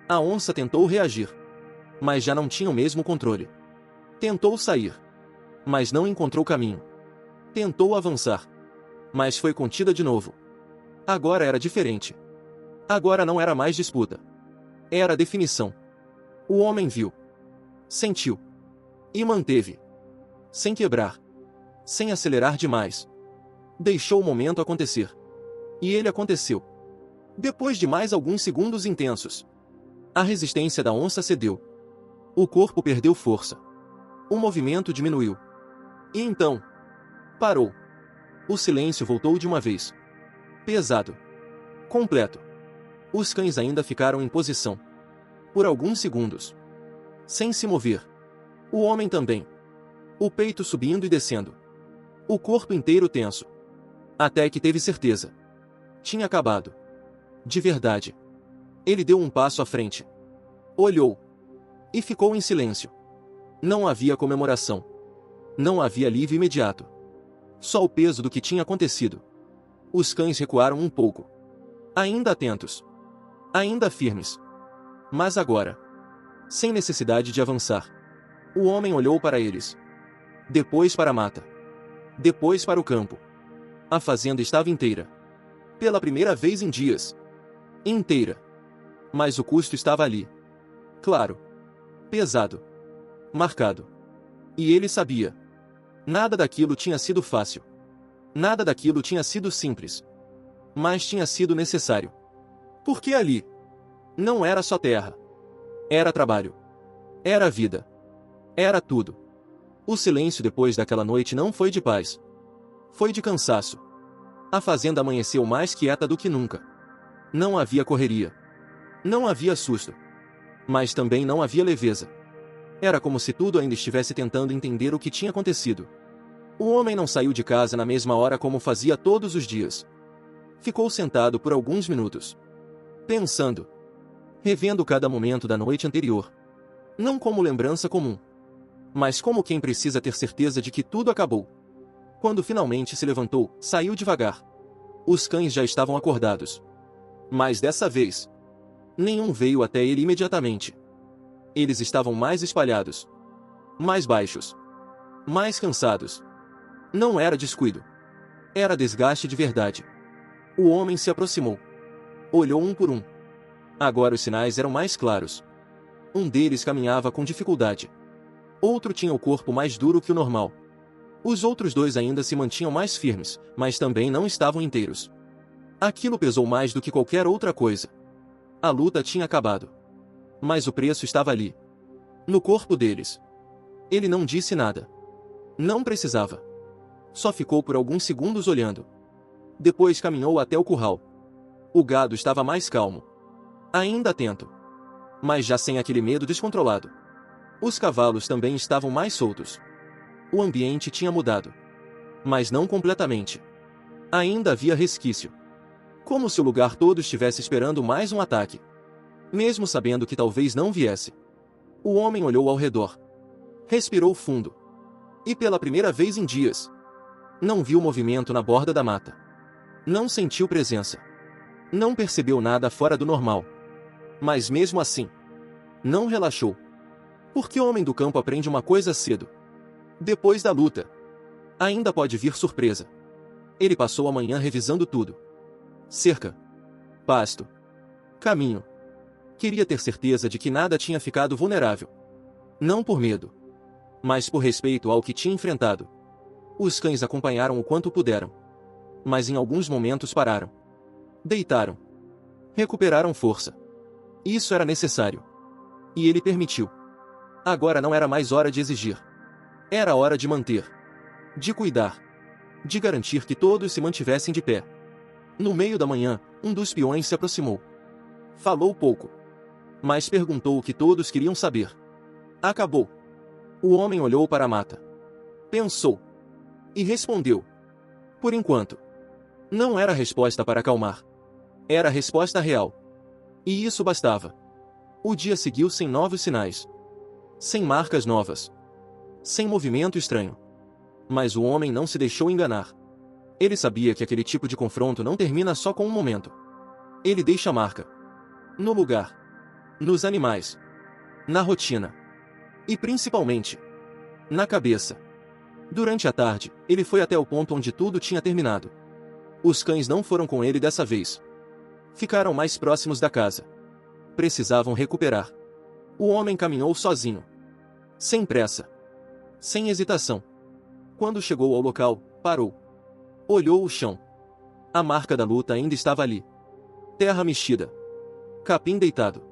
A onça tentou reagir. Mas já não tinha o mesmo controle. Tentou sair. Mas não encontrou caminho. Tentou avançar. Mas foi contida de novo. Agora era diferente. Agora não era mais disputa. Era definição. O homem viu. Sentiu. E manteve. Sem quebrar. Sem acelerar demais. Deixou o momento acontecer. E ele aconteceu. Depois de mais alguns segundos intensos, a resistência da onça cedeu. O corpo perdeu força. O movimento diminuiu. E então, parou. O silêncio voltou de uma vez. Pesado. Completo. Os cães ainda ficaram em posição. Por alguns segundos. Sem se mover. O homem também. O peito subindo e descendo. O corpo inteiro tenso. Até que teve certeza. Tinha acabado. De verdade. Ele deu um passo à frente. Olhou. E ficou em silêncio. Não havia comemoração. Não havia alívio imediato. Só o peso do que tinha acontecido. Os cães recuaram um pouco. Ainda atentos. Ainda firmes. Mas agora, sem necessidade de avançar, o homem olhou para eles. Depois para a mata. Depois para o campo. A fazenda estava inteira. Pela primeira vez em dias. Inteira. Mas o custo estava ali. Claro. Pesado. Marcado. E ele sabia. Nada daquilo tinha sido fácil. Nada daquilo tinha sido simples. Mas tinha sido necessário. Porque ali não era só terra. Era trabalho. Era vida. Era tudo. O silêncio depois daquela noite não foi de paz. Foi de cansaço. A fazenda amanheceu mais quieta do que nunca. Não havia correria. Não havia susto. Mas também não havia leveza. Era como se tudo ainda estivesse tentando entender o que tinha acontecido. O homem não saiu de casa na mesma hora como fazia todos os dias. Ficou sentado por alguns minutos. Pensando. Revendo cada momento da noite anterior. Não como lembrança comum. Mas como quem precisa ter certeza de que tudo acabou. Quando finalmente se levantou, saiu devagar. Os cães já estavam acordados. Mas dessa vez, nenhum veio até ele imediatamente. Eles estavam mais espalhados. Mais baixos. Mais cansados. Não era descuido. Era desgaste de verdade. O homem se aproximou. Olhou um por um. Agora os sinais eram mais claros. Um deles caminhava com dificuldade. Outro tinha o corpo mais duro que o normal. Os outros dois ainda se mantinham mais firmes, mas também não estavam inteiros. Aquilo pesou mais do que qualquer outra coisa. A luta tinha acabado. Mas o preço estava ali. No corpo deles. Ele não disse nada. Não precisava. Só ficou por alguns segundos olhando. Depois caminhou até o curral. O gado estava mais calmo. Ainda atento. Mas já sem aquele medo descontrolado. Os cavalos também estavam mais soltos. O ambiente tinha mudado. Mas não completamente. Ainda havia resquício. Como se o lugar todo estivesse esperando mais um ataque. Mesmo sabendo que talvez não viesse. O homem olhou ao redor. Respirou fundo. E pela primeira vez em dias, não viu movimento na borda da mata. Não sentiu presença. Não percebeu nada fora do normal. Mas mesmo assim, não relaxou. Porque o homem do campo aprende uma coisa cedo. Depois da luta, ainda pode vir surpresa. Ele passou a manhã revisando tudo. Cerca. Pasto. Caminho. Queria ter certeza de que nada tinha ficado vulnerável. Não por medo, mas por respeito ao que tinha enfrentado. Os cães acompanharam o quanto puderam. Mas em alguns momentos pararam. Deitaram. Recuperaram força. Isso era necessário. E ele permitiu. Agora não era mais hora de exigir. Era hora de manter. De cuidar. De garantir que todos se mantivessem de pé. No meio da manhã, um dos peões se aproximou. Falou pouco. Mas perguntou o que todos queriam saber. Acabou. O homem olhou para a mata. Pensou. E respondeu. Por enquanto. Não era resposta para acalmar. Era a resposta real. E isso bastava. O dia seguiu sem novos sinais. Sem marcas novas. Sem movimento estranho. Mas o homem não se deixou enganar. Ele sabia que aquele tipo de confronto não termina só com um momento. Ele deixa marca. No lugar. Nos animais. Na rotina. E principalmente, na cabeça. Durante a tarde, ele foi até o ponto onde tudo tinha terminado. Os cães não foram com ele dessa vez. Ficaram mais próximos da casa. Precisavam recuperar. O homem caminhou sozinho. Sem pressa. Sem hesitação. Quando chegou ao local, parou. Olhou o chão. A marca da luta ainda estava ali. Terra mexida. Capim deitado.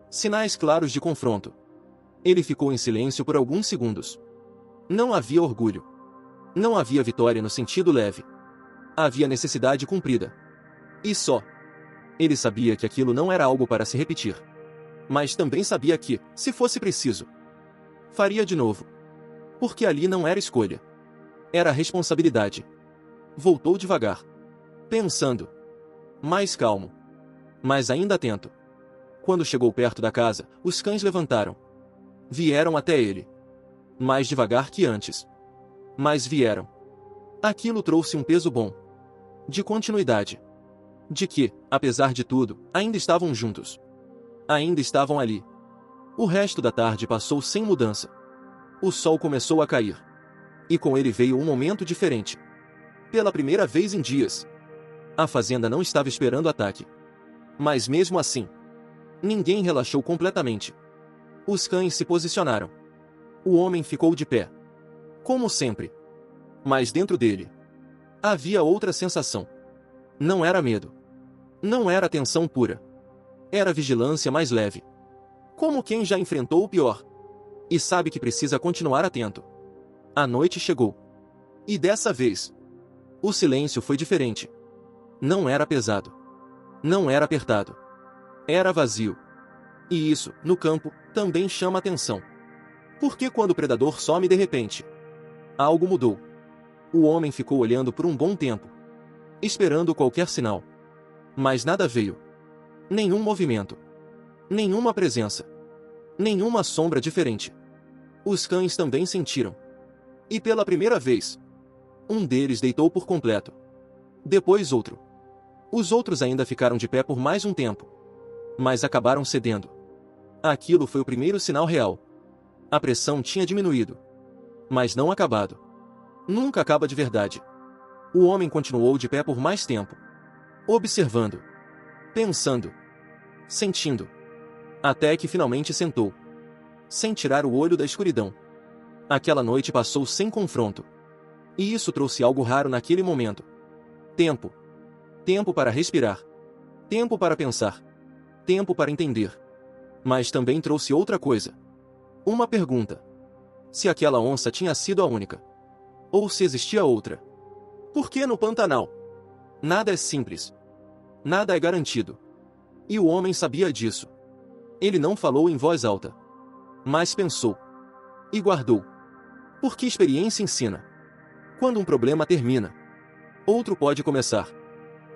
Sinais claros de confronto. Ele ficou em silêncio por alguns segundos. Não havia orgulho. Não havia vitória no sentido leve. Havia necessidade cumprida. E só. Ele sabia que aquilo não era algo para se repetir. Mas também sabia que, se fosse preciso, faria de novo. Porque ali não era escolha. Era responsabilidade. Voltou devagar. Pensando. Mais calmo. Mas ainda atento. Quando chegou perto da casa, os cães levantaram. Vieram até ele. Mais devagar que antes. Mas vieram. Aquilo trouxe um peso bom. De continuidade. De que, apesar de tudo, ainda estavam juntos. Ainda estavam ali. O resto da tarde passou sem mudança. O sol começou a cair. E com ele veio um momento diferente. Pela primeira vez em dias. A fazenda não estava esperando ataque. Mas mesmo assim, ninguém relaxou completamente. Os cães se posicionaram. O homem ficou de pé. Como sempre. Mas dentro dele havia outra sensação. Não era medo. Não era tensão pura. Era vigilância mais leve. Como quem já enfrentou o pior. E sabe que precisa continuar atento. A noite chegou. E dessa vez, o silêncio foi diferente. Não era pesado. Não era apertado. Era vazio. E isso, no campo, também chama atenção. Porque quando o predador some de repente, algo mudou. O homem ficou olhando por um bom tempo, esperando qualquer sinal. Mas nada veio. Nenhum movimento. Nenhuma presença. Nenhuma sombra diferente. Os cães também sentiram. E pela primeira vez, um deles deitou por completo. Depois outro. Os outros ainda ficaram de pé por mais um tempo. Mas acabaram cedendo. Aquilo foi o primeiro sinal real. A pressão tinha diminuído. Mas não acabado. Nunca acaba de verdade. O homem continuou de pé por mais tempo. Observando. Pensando. Sentindo. Até que finalmente sentou. Sem tirar o olho da escuridão. Aquela noite passou sem confronto. E isso trouxe algo raro naquele momento. Tempo. Tempo para respirar. Tempo para pensar. Tempo para entender. Mas também trouxe outra coisa. Uma pergunta. Se aquela onça tinha sido a única. Ou se existia outra. Por que no Pantanal? Nada é simples. Nada é garantido. E o homem sabia disso. Ele não falou em voz alta. Mas pensou. E guardou. Porque experiência ensina. Quando um problema termina, outro pode começar.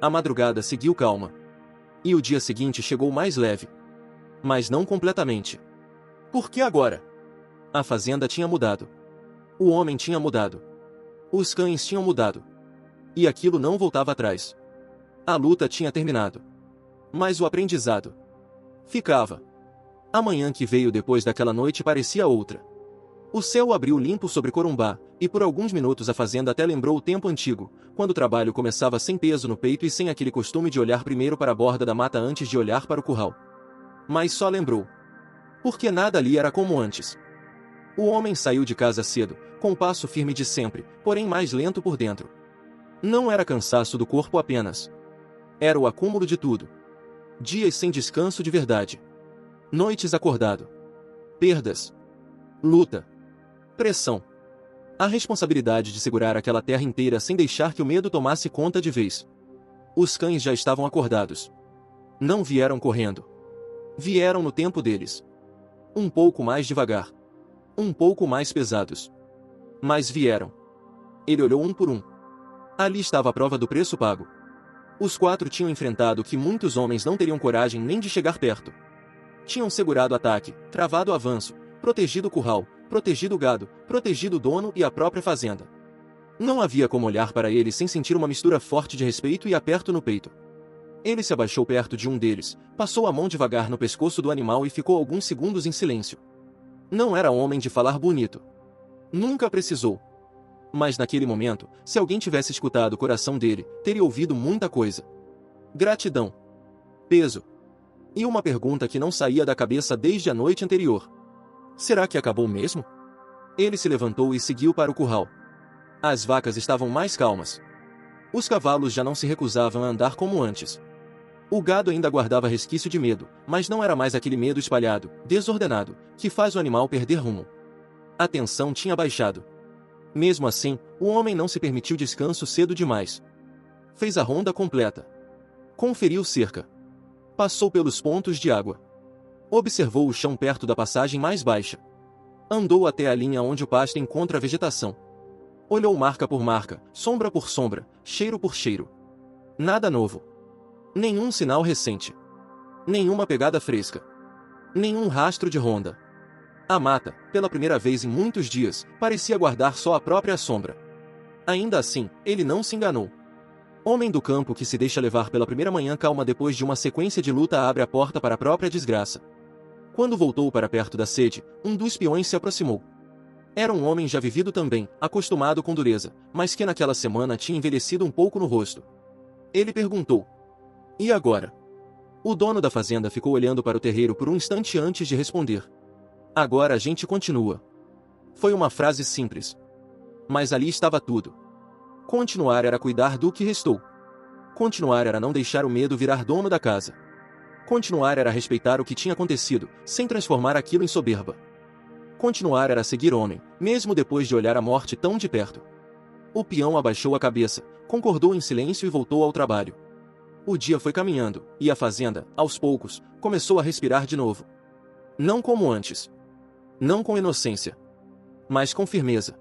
A madrugada seguiu calma. E o dia seguinte chegou mais leve. Mas não completamente. Porque agora? A fazenda tinha mudado. O homem tinha mudado. Os cães tinham mudado. E aquilo não voltava atrás. A luta tinha terminado. Mas o aprendizado ficava. A manhã que veio depois daquela noite parecia outra. O céu abriu limpo sobre Corumbá, e por alguns minutos a fazenda até lembrou o tempo antigo, quando o trabalho começava sem peso no peito e sem aquele costume de olhar primeiro para a borda da mata antes de olhar para o curral. Mas só lembrou. Porque nada ali era como antes. O homem saiu de casa cedo, com o passo firme de sempre, porém mais lento por dentro. Não era cansaço do corpo apenas. Era o acúmulo de tudo. Dias sem descanso de verdade. Noites acordado. Perdas. Luta. Pressão. A responsabilidade de segurar aquela terra inteira sem deixar que o medo tomasse conta de vez. Os cães já estavam acordados. Não vieram correndo. Vieram no tempo deles. Um pouco mais devagar. Um pouco mais pesados. Mas vieram. Ele olhou um por um. Ali estava a prova do preço pago. Os 4 tinham enfrentado o que muitos homens não teriam coragem nem de chegar perto. Tinham segurado o ataque, travado o avanço, protegido o curral, protegido o gado, protegido o dono e a própria fazenda. Não havia como olhar para ele sem sentir uma mistura forte de respeito e aperto no peito. Ele se abaixou perto de um deles, passou a mão devagar no pescoço do animal e ficou alguns segundos em silêncio. Não era homem de falar bonito. Nunca precisou. Mas naquele momento, se alguém tivesse escutado o coração dele, teria ouvido muita coisa. Gratidão. Peso. E uma pergunta que não saía da cabeça desde a noite anterior. Será que acabou mesmo? Ele se levantou e seguiu para o curral. As vacas estavam mais calmas. Os cavalos já não se recusavam a andar como antes. O gado ainda guardava resquício de medo, mas não era mais aquele medo espalhado, desordenado, que faz o animal perder rumo. A tensão tinha baixado. Mesmo assim, o homem não se permitiu descanso cedo demais. Fez a ronda completa. Conferiu cerca. Passou pelos pontos de água. Observou o chão perto da passagem mais baixa. Andou até a linha onde o pasto encontra a vegetação. Olhou marca por marca, sombra por sombra, cheiro por cheiro. Nada novo. Nenhum sinal recente. Nenhuma pegada fresca. Nenhum rastro de ronda. A mata, pela primeira vez em muitos dias, parecia guardar só a própria sombra. Ainda assim, ele não se enganou. Homem do campo que se deixa levar pela primeira manhã calma depois de uma sequência de luta abre a porta para a própria desgraça. Quando voltou para perto da sede, um dos peões se aproximou. Era um homem já vivido também, acostumado com dureza, mas que naquela semana tinha envelhecido um pouco no rosto. Ele perguntou: "E agora?" O dono da fazenda ficou olhando para o terreiro por um instante antes de responder: "Agora a gente continua." Foi uma frase simples. Mas ali estava tudo. Continuar era cuidar do que restou. Continuar era não deixar o medo virar dono da casa. Continuar era respeitar o que tinha acontecido, sem transformar aquilo em soberba. Continuar era seguir homem, mesmo depois de olhar a morte tão de perto. O peão abaixou a cabeça, concordou em silêncio e voltou ao trabalho. O dia foi caminhando, e a fazenda, aos poucos, começou a respirar de novo. Não como antes. Não com inocência. Mas com firmeza.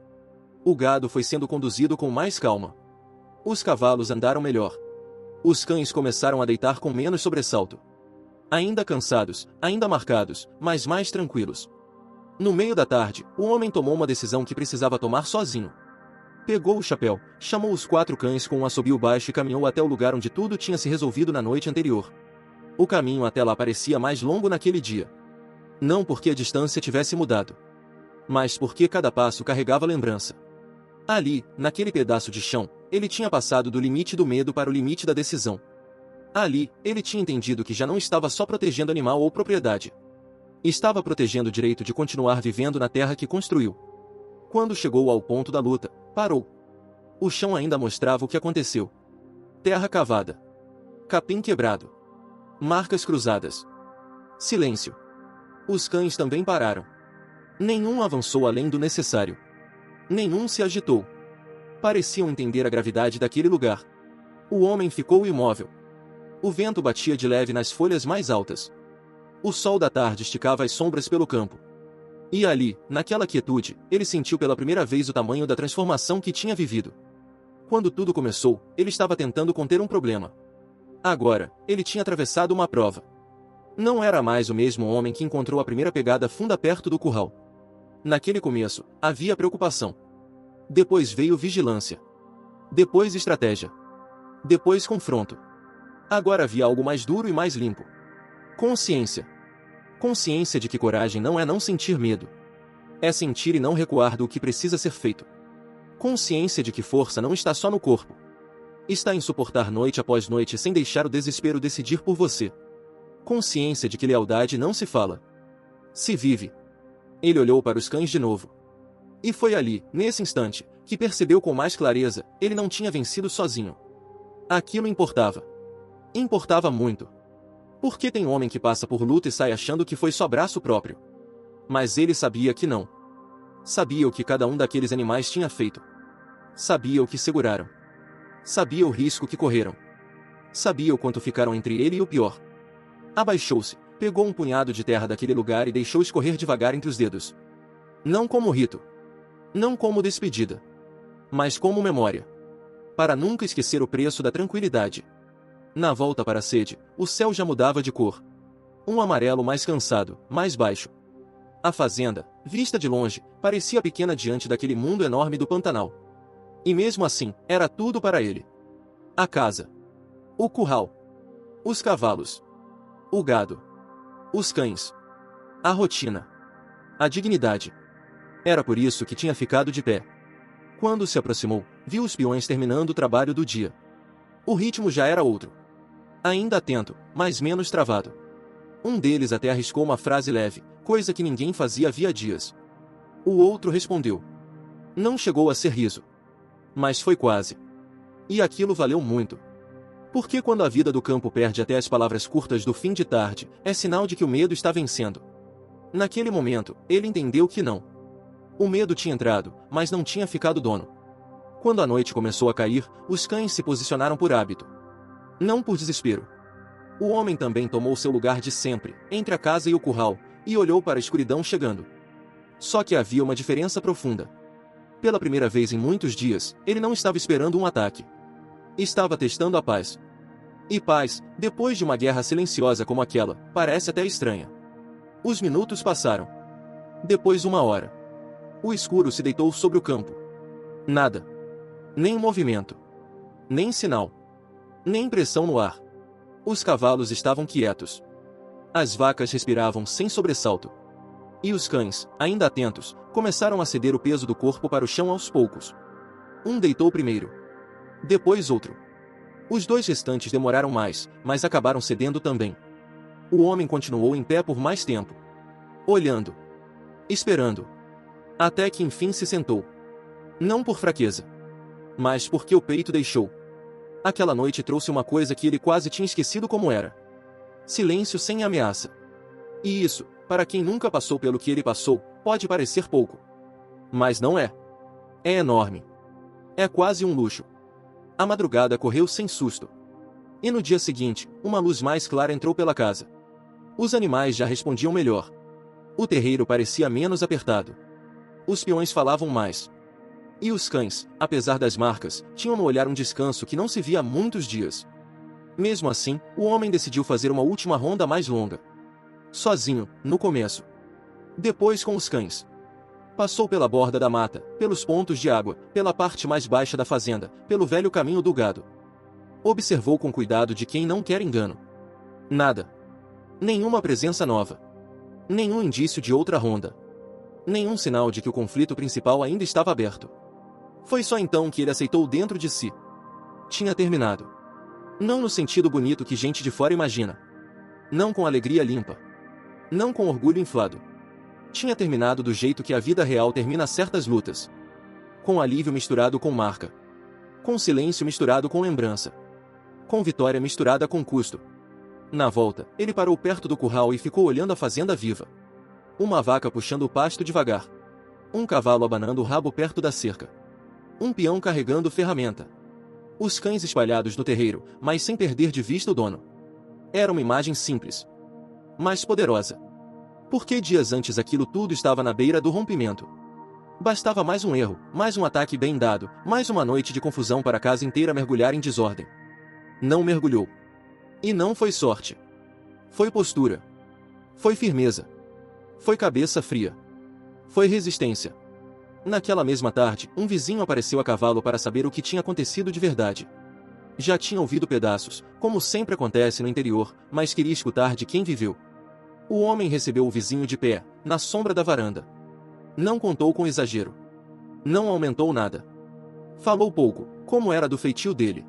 O gado foi sendo conduzido com mais calma. Os cavalos andaram melhor. Os cães começaram a deitar com menos sobressalto. Ainda cansados, ainda marcados, mas mais tranquilos. No meio da tarde, o homem tomou uma decisão que precisava tomar sozinho. Pegou o chapéu, chamou os 4 cães com um assobio baixo e caminhou até o lugar onde tudo tinha se resolvido na noite anterior. O caminho até lá parecia mais longo naquele dia. Não porque a distância tivesse mudado, mas porque cada passo carregava lembrança. Ali, naquele pedaço de chão, ele tinha passado do limite do medo para o limite da decisão. Ali, ele tinha entendido que já não estava só protegendo animal ou propriedade. Estava protegendo o direito de continuar vivendo na terra que construiu. Quando chegou ao ponto da luta, parou. O chão ainda mostrava o que aconteceu. Terra cavada. Capim quebrado. Marcas cruzadas. Silêncio. Os cães também pararam. Nenhum avançou além do necessário. Nenhum se agitou. Pareciam entender a gravidade daquele lugar. O homem ficou imóvel. O vento batia de leve nas folhas mais altas. O sol da tarde esticava as sombras pelo campo. E ali, naquela quietude, ele sentiu pela primeira vez o tamanho da transformação que tinha vivido. Quando tudo começou, ele estava tentando conter um problema. Agora, ele tinha atravessado uma prova. Não era mais o mesmo homem que encontrou a primeira pegada funda perto do curral. Naquele começo, havia preocupação. Depois veio vigilância. Depois estratégia. Depois confronto. Agora havia algo mais duro e mais limpo. Consciência. Consciência de que coragem não é não sentir medo. É sentir e não recuar do que precisa ser feito. Consciência de que força não está só no corpo. Está em suportar noite após noite sem deixar o desespero decidir por você. Consciência de que lealdade não se fala. Se vive. Ele olhou para os cães de novo. E foi ali, nesse instante, que percebeu com mais clareza, ele não tinha vencido sozinho. Aquilo importava. Importava muito. Porque tem homem que passa por luta e sai achando que foi só braço próprio. Mas ele sabia que não. Sabia o que cada um daqueles animais tinha feito. Sabia o que seguraram. Sabia o risco que correram. Sabia o quanto ficaram entre ele e o pior. Abaixou-se, pegou um punhado de terra daquele lugar e deixou escorrer devagar entre os dedos. Não como rito. Não como despedida. Mas como memória. Para nunca esquecer o preço da tranquilidade. Na volta para a sede, o céu já mudava de cor. Um amarelo mais cansado, mais baixo. A fazenda, vista de longe, parecia pequena diante daquele mundo enorme do Pantanal. E mesmo assim, era tudo para ele. A casa. O curral. Os cavalos. O gado. Os cães. A rotina. A dignidade. Era por isso que tinha ficado de pé. Quando se aproximou, viu os peões terminando o trabalho do dia. O ritmo já era outro. Ainda atento, mas menos travado. Um deles até arriscou uma frase leve, coisa que ninguém fazia havia dias. O outro respondeu. Não chegou a ser riso. Mas foi quase. E aquilo valeu muito. Porque quando a vida do campo perde até as palavras curtas do fim de tarde, é sinal de que o medo está vencendo. Naquele momento, ele entendeu que não. O medo tinha entrado, mas não tinha ficado dono. Quando a noite começou a cair, os cães se posicionaram por hábito. Não por desespero. O homem também tomou seu lugar de sempre, entre a casa e o curral, e olhou para a escuridão chegando. Só que havia uma diferença profunda. Pela primeira vez em muitos dias, ele não estava esperando um ataque. Estava testando a paz. E paz, depois de uma guerra silenciosa como aquela, parece até estranha. Os minutos passaram. Depois 1 hora. O escuro se deitou sobre o campo. Nada. Nem movimento. Nem sinal. Nem impressão no ar. Os cavalos estavam quietos. As vacas respiravam sem sobressalto. E os cães, ainda atentos, começaram a ceder o peso do corpo para o chão aos poucos. Um deitou primeiro. Depois outro. Os 2 restantes demoraram mais, mas acabaram cedendo também. O homem continuou em pé por mais tempo. Olhando. Esperando. Até que enfim se sentou. Não por fraqueza. Mas porque o peito deixou. Aquela noite trouxe uma coisa que ele quase tinha esquecido como era. Silêncio sem ameaça. E isso, para quem nunca passou pelo que ele passou, pode parecer pouco. Mas não é. É enorme. É quase um luxo. A madrugada correu sem susto. E no dia seguinte, uma luz mais clara entrou pela casa. Os animais já respondiam melhor. O terreiro parecia menos apertado. Os peões falavam mais. E os cães, apesar das marcas, tinham no olhar um descanso que não se via há muitos dias. Mesmo assim, o homem decidiu fazer uma última ronda mais longa. Sozinho, no começo. Depois com os cães. Passou pela borda da mata, pelos pontos de água, pela parte mais baixa da fazenda, pelo velho caminho do gado. Observou com cuidado de quem não quer engano. Nada. Nenhuma presença nova. Nenhum indício de outra ronda. Nenhum sinal de que o conflito principal ainda estava aberto. Foi só então que ele aceitou dentro de si. Tinha terminado. Não no sentido bonito que gente de fora imagina. Não com alegria limpa. Não com orgulho inflado. Tinha terminado do jeito que a vida real termina certas lutas. Com alívio misturado com marca. Com silêncio misturado com lembrança. Com vitória misturada com custo. Na volta, ele parou perto do curral e ficou olhando a fazenda viva. Uma vaca puxando o pasto devagar. Um cavalo abanando o rabo perto da cerca. Um peão carregando ferramenta. Os cães espalhados no terreiro, mas sem perder de vista o dono. Era uma imagem simples. Mas poderosa. Porque dias antes aquilo tudo estava na beira do rompimento. Bastava mais um erro, mais um ataque bem dado, mais uma noite de confusão para a casa inteira mergulhar em desordem. Não mergulhou. E não foi sorte. Foi postura. Foi firmeza. Foi cabeça fria. Foi resistência. Naquela mesma tarde, um vizinho apareceu a cavalo para saber o que tinha acontecido de verdade. Já tinha ouvido pedaços, como sempre acontece no interior, mas queria escutar de quem viveu. O homem recebeu o vizinho de pé, na sombra da varanda. Não contou com exagero. Não aumentou nada. Falou pouco, como era do feitio dele.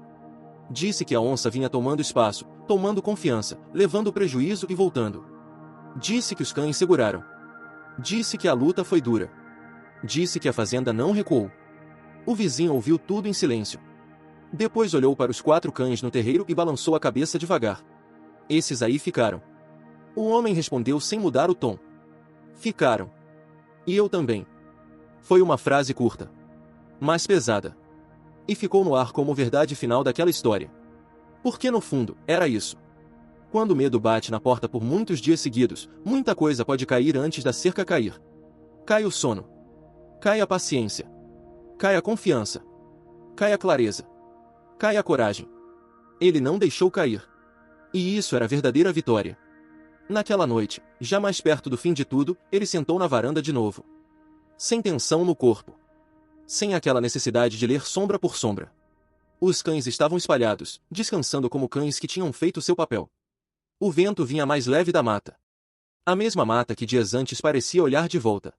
Disse que a onça vinha tomando espaço, tomando confiança, levando prejuízo e voltando. Disse que os cães seguraram. Disse que a luta foi dura. Disse que a fazenda não recuou. O vizinho ouviu tudo em silêncio. Depois olhou para os 4 cães no terreiro e balançou a cabeça devagar. Esses aí ficaram. O homem respondeu sem mudar o tom. Ficaram. E eu também. Foi uma frase curta. Mas pesada. E ficou no ar como verdade final daquela história. Porque no fundo, era isso. Quando o medo bate na porta por muitos dias seguidos, muita coisa pode cair antes da cerca cair. Cai o sono. Cai a paciência. Cai a confiança. Cai a clareza. Cai a coragem. Ele não deixou cair. E isso era a verdadeira vitória. Naquela noite, já mais perto do fim de tudo, ele sentou na varanda de novo. Sem tensão no corpo. Sem aquela necessidade de ler sombra por sombra. Os cães estavam espalhados, descansando como cães que tinham feito seu papel. O vento vinha mais leve da mata. A mesma mata que dias antes parecia olhar de volta.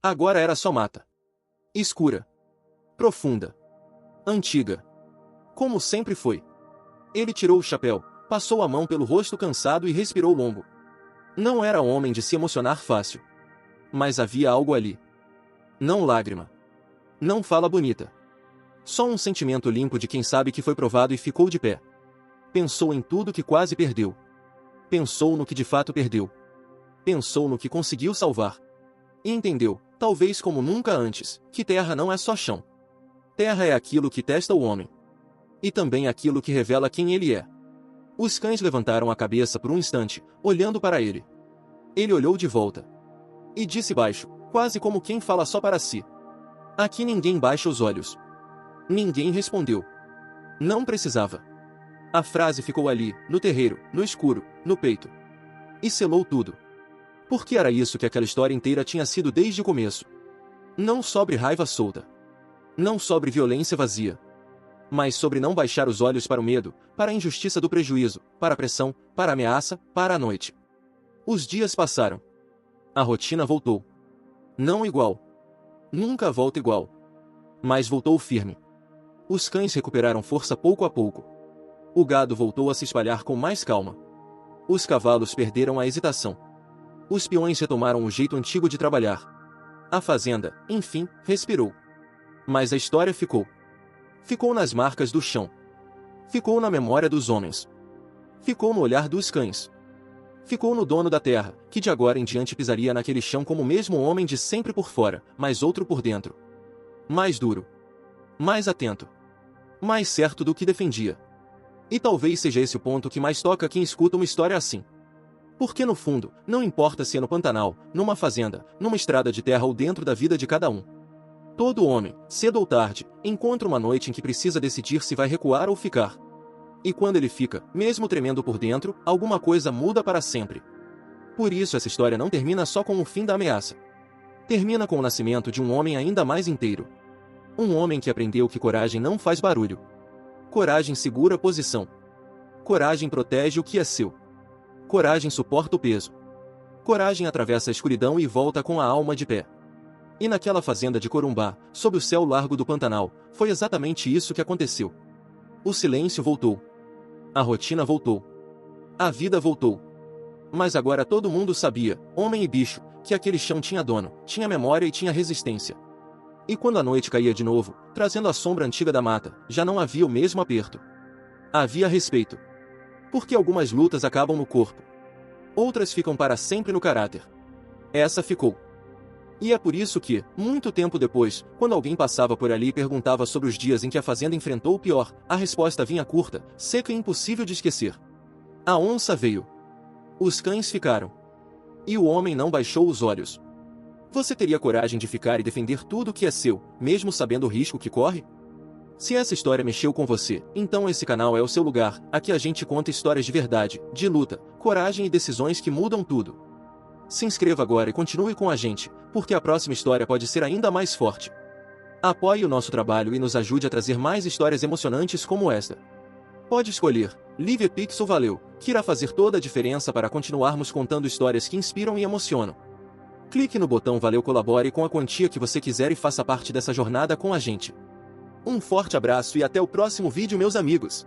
Agora era só mata. Escura. Profunda. Antiga. Como sempre foi. Ele tirou o chapéu, passou a mão pelo rosto cansado e respirou longo. Não era homem de se emocionar fácil. Mas havia algo ali. Não lágrima. Não fala bonita. Só um sentimento limpo de quem sabe que foi provado e ficou de pé. Pensou em tudo que quase perdeu. Pensou no que de fato perdeu. Pensou no que conseguiu salvar. E entendeu, talvez como nunca antes, que terra não é só chão. Terra é aquilo que testa o homem. E também aquilo que revela quem ele é. Os cães levantaram a cabeça por um instante, olhando para ele. Ele olhou de volta. E disse baixo, quase como quem fala só para si. Aqui ninguém baixa os olhos. Ninguém respondeu. Não precisava. A frase ficou ali, no terreiro, no escuro, no peito. E selou tudo. Porque era isso que aquela história inteira tinha sido desde o começo. Não sobre raiva solta. Não sobre violência vazia. Mas sobre não baixar os olhos para o medo, para a injustiça do prejuízo, para a pressão, para a ameaça, para a noite. Os dias passaram. A rotina voltou. Não igual. Nunca volta igual. Mas voltou firme. Os cães recuperaram força pouco a pouco. O gado voltou a se espalhar com mais calma. Os cavalos perderam a hesitação. Os peões retomaram o jeito antigo de trabalhar. A fazenda, enfim, respirou. Mas a história ficou. Ficou nas marcas do chão. Ficou na memória dos homens. Ficou no olhar dos cães. Ficou no dono da terra, que de agora em diante pisaria naquele chão como o mesmo homem de sempre por fora, mas outro por dentro. Mais duro. Mais atento. Mais certo do que defendia. E talvez seja esse o ponto que mais toca quem escuta uma história assim. Porque no fundo, não importa se é no Pantanal, numa fazenda, numa estrada de terra ou dentro da vida de cada um. Todo homem, cedo ou tarde, encontra uma noite em que precisa decidir se vai recuar ou ficar. E quando ele fica, mesmo tremendo por dentro, alguma coisa muda para sempre. Por isso essa história não termina só com o fim da ameaça. Termina com o nascimento de um homem ainda mais inteiro. Um homem que aprendeu que coragem não faz barulho. Coragem segura a posição. Coragem protege o que é seu. Coragem suporta o peso. Coragem atravessa a escuridão e volta com a alma de pé. E naquela fazenda de Corumbá, sob o céu largo do Pantanal, foi exatamente isso que aconteceu. O silêncio voltou. A rotina voltou. A vida voltou. Mas agora todo mundo sabia, homem e bicho, que aquele chão tinha dono, tinha memória e tinha resistência. E quando a noite caía de novo, trazendo a sombra antiga da mata, já não havia o mesmo aperto. Havia respeito. Porque algumas lutas acabam no corpo. Outras ficam para sempre no caráter. Essa ficou. E é por isso que, muito tempo depois, quando alguém passava por ali e perguntava sobre os dias em que a fazenda enfrentou o pior, a resposta vinha curta, seca e impossível de esquecer. A onça veio. Os cães ficaram. E o homem não baixou os olhos. Você teria coragem de ficar e defender tudo o que é seu, mesmo sabendo o risco que corre? Se essa história mexeu com você, então esse canal é o seu lugar. Aqui a gente conta histórias de verdade, de luta, coragem e decisões que mudam tudo. Se inscreva agora e continue com a gente, porque a próxima história pode ser ainda mais forte. Apoie o nosso trabalho e nos ajude a trazer mais histórias emocionantes como esta. Pode escolher, Livre Pix ou Valeu, que irá fazer toda a diferença para continuarmos contando histórias que inspiram e emocionam. Clique no botão Valeu, colabore com a quantia que você quiser e faça parte dessa jornada com a gente. Um forte abraço e até o próximo vídeo, meus amigos!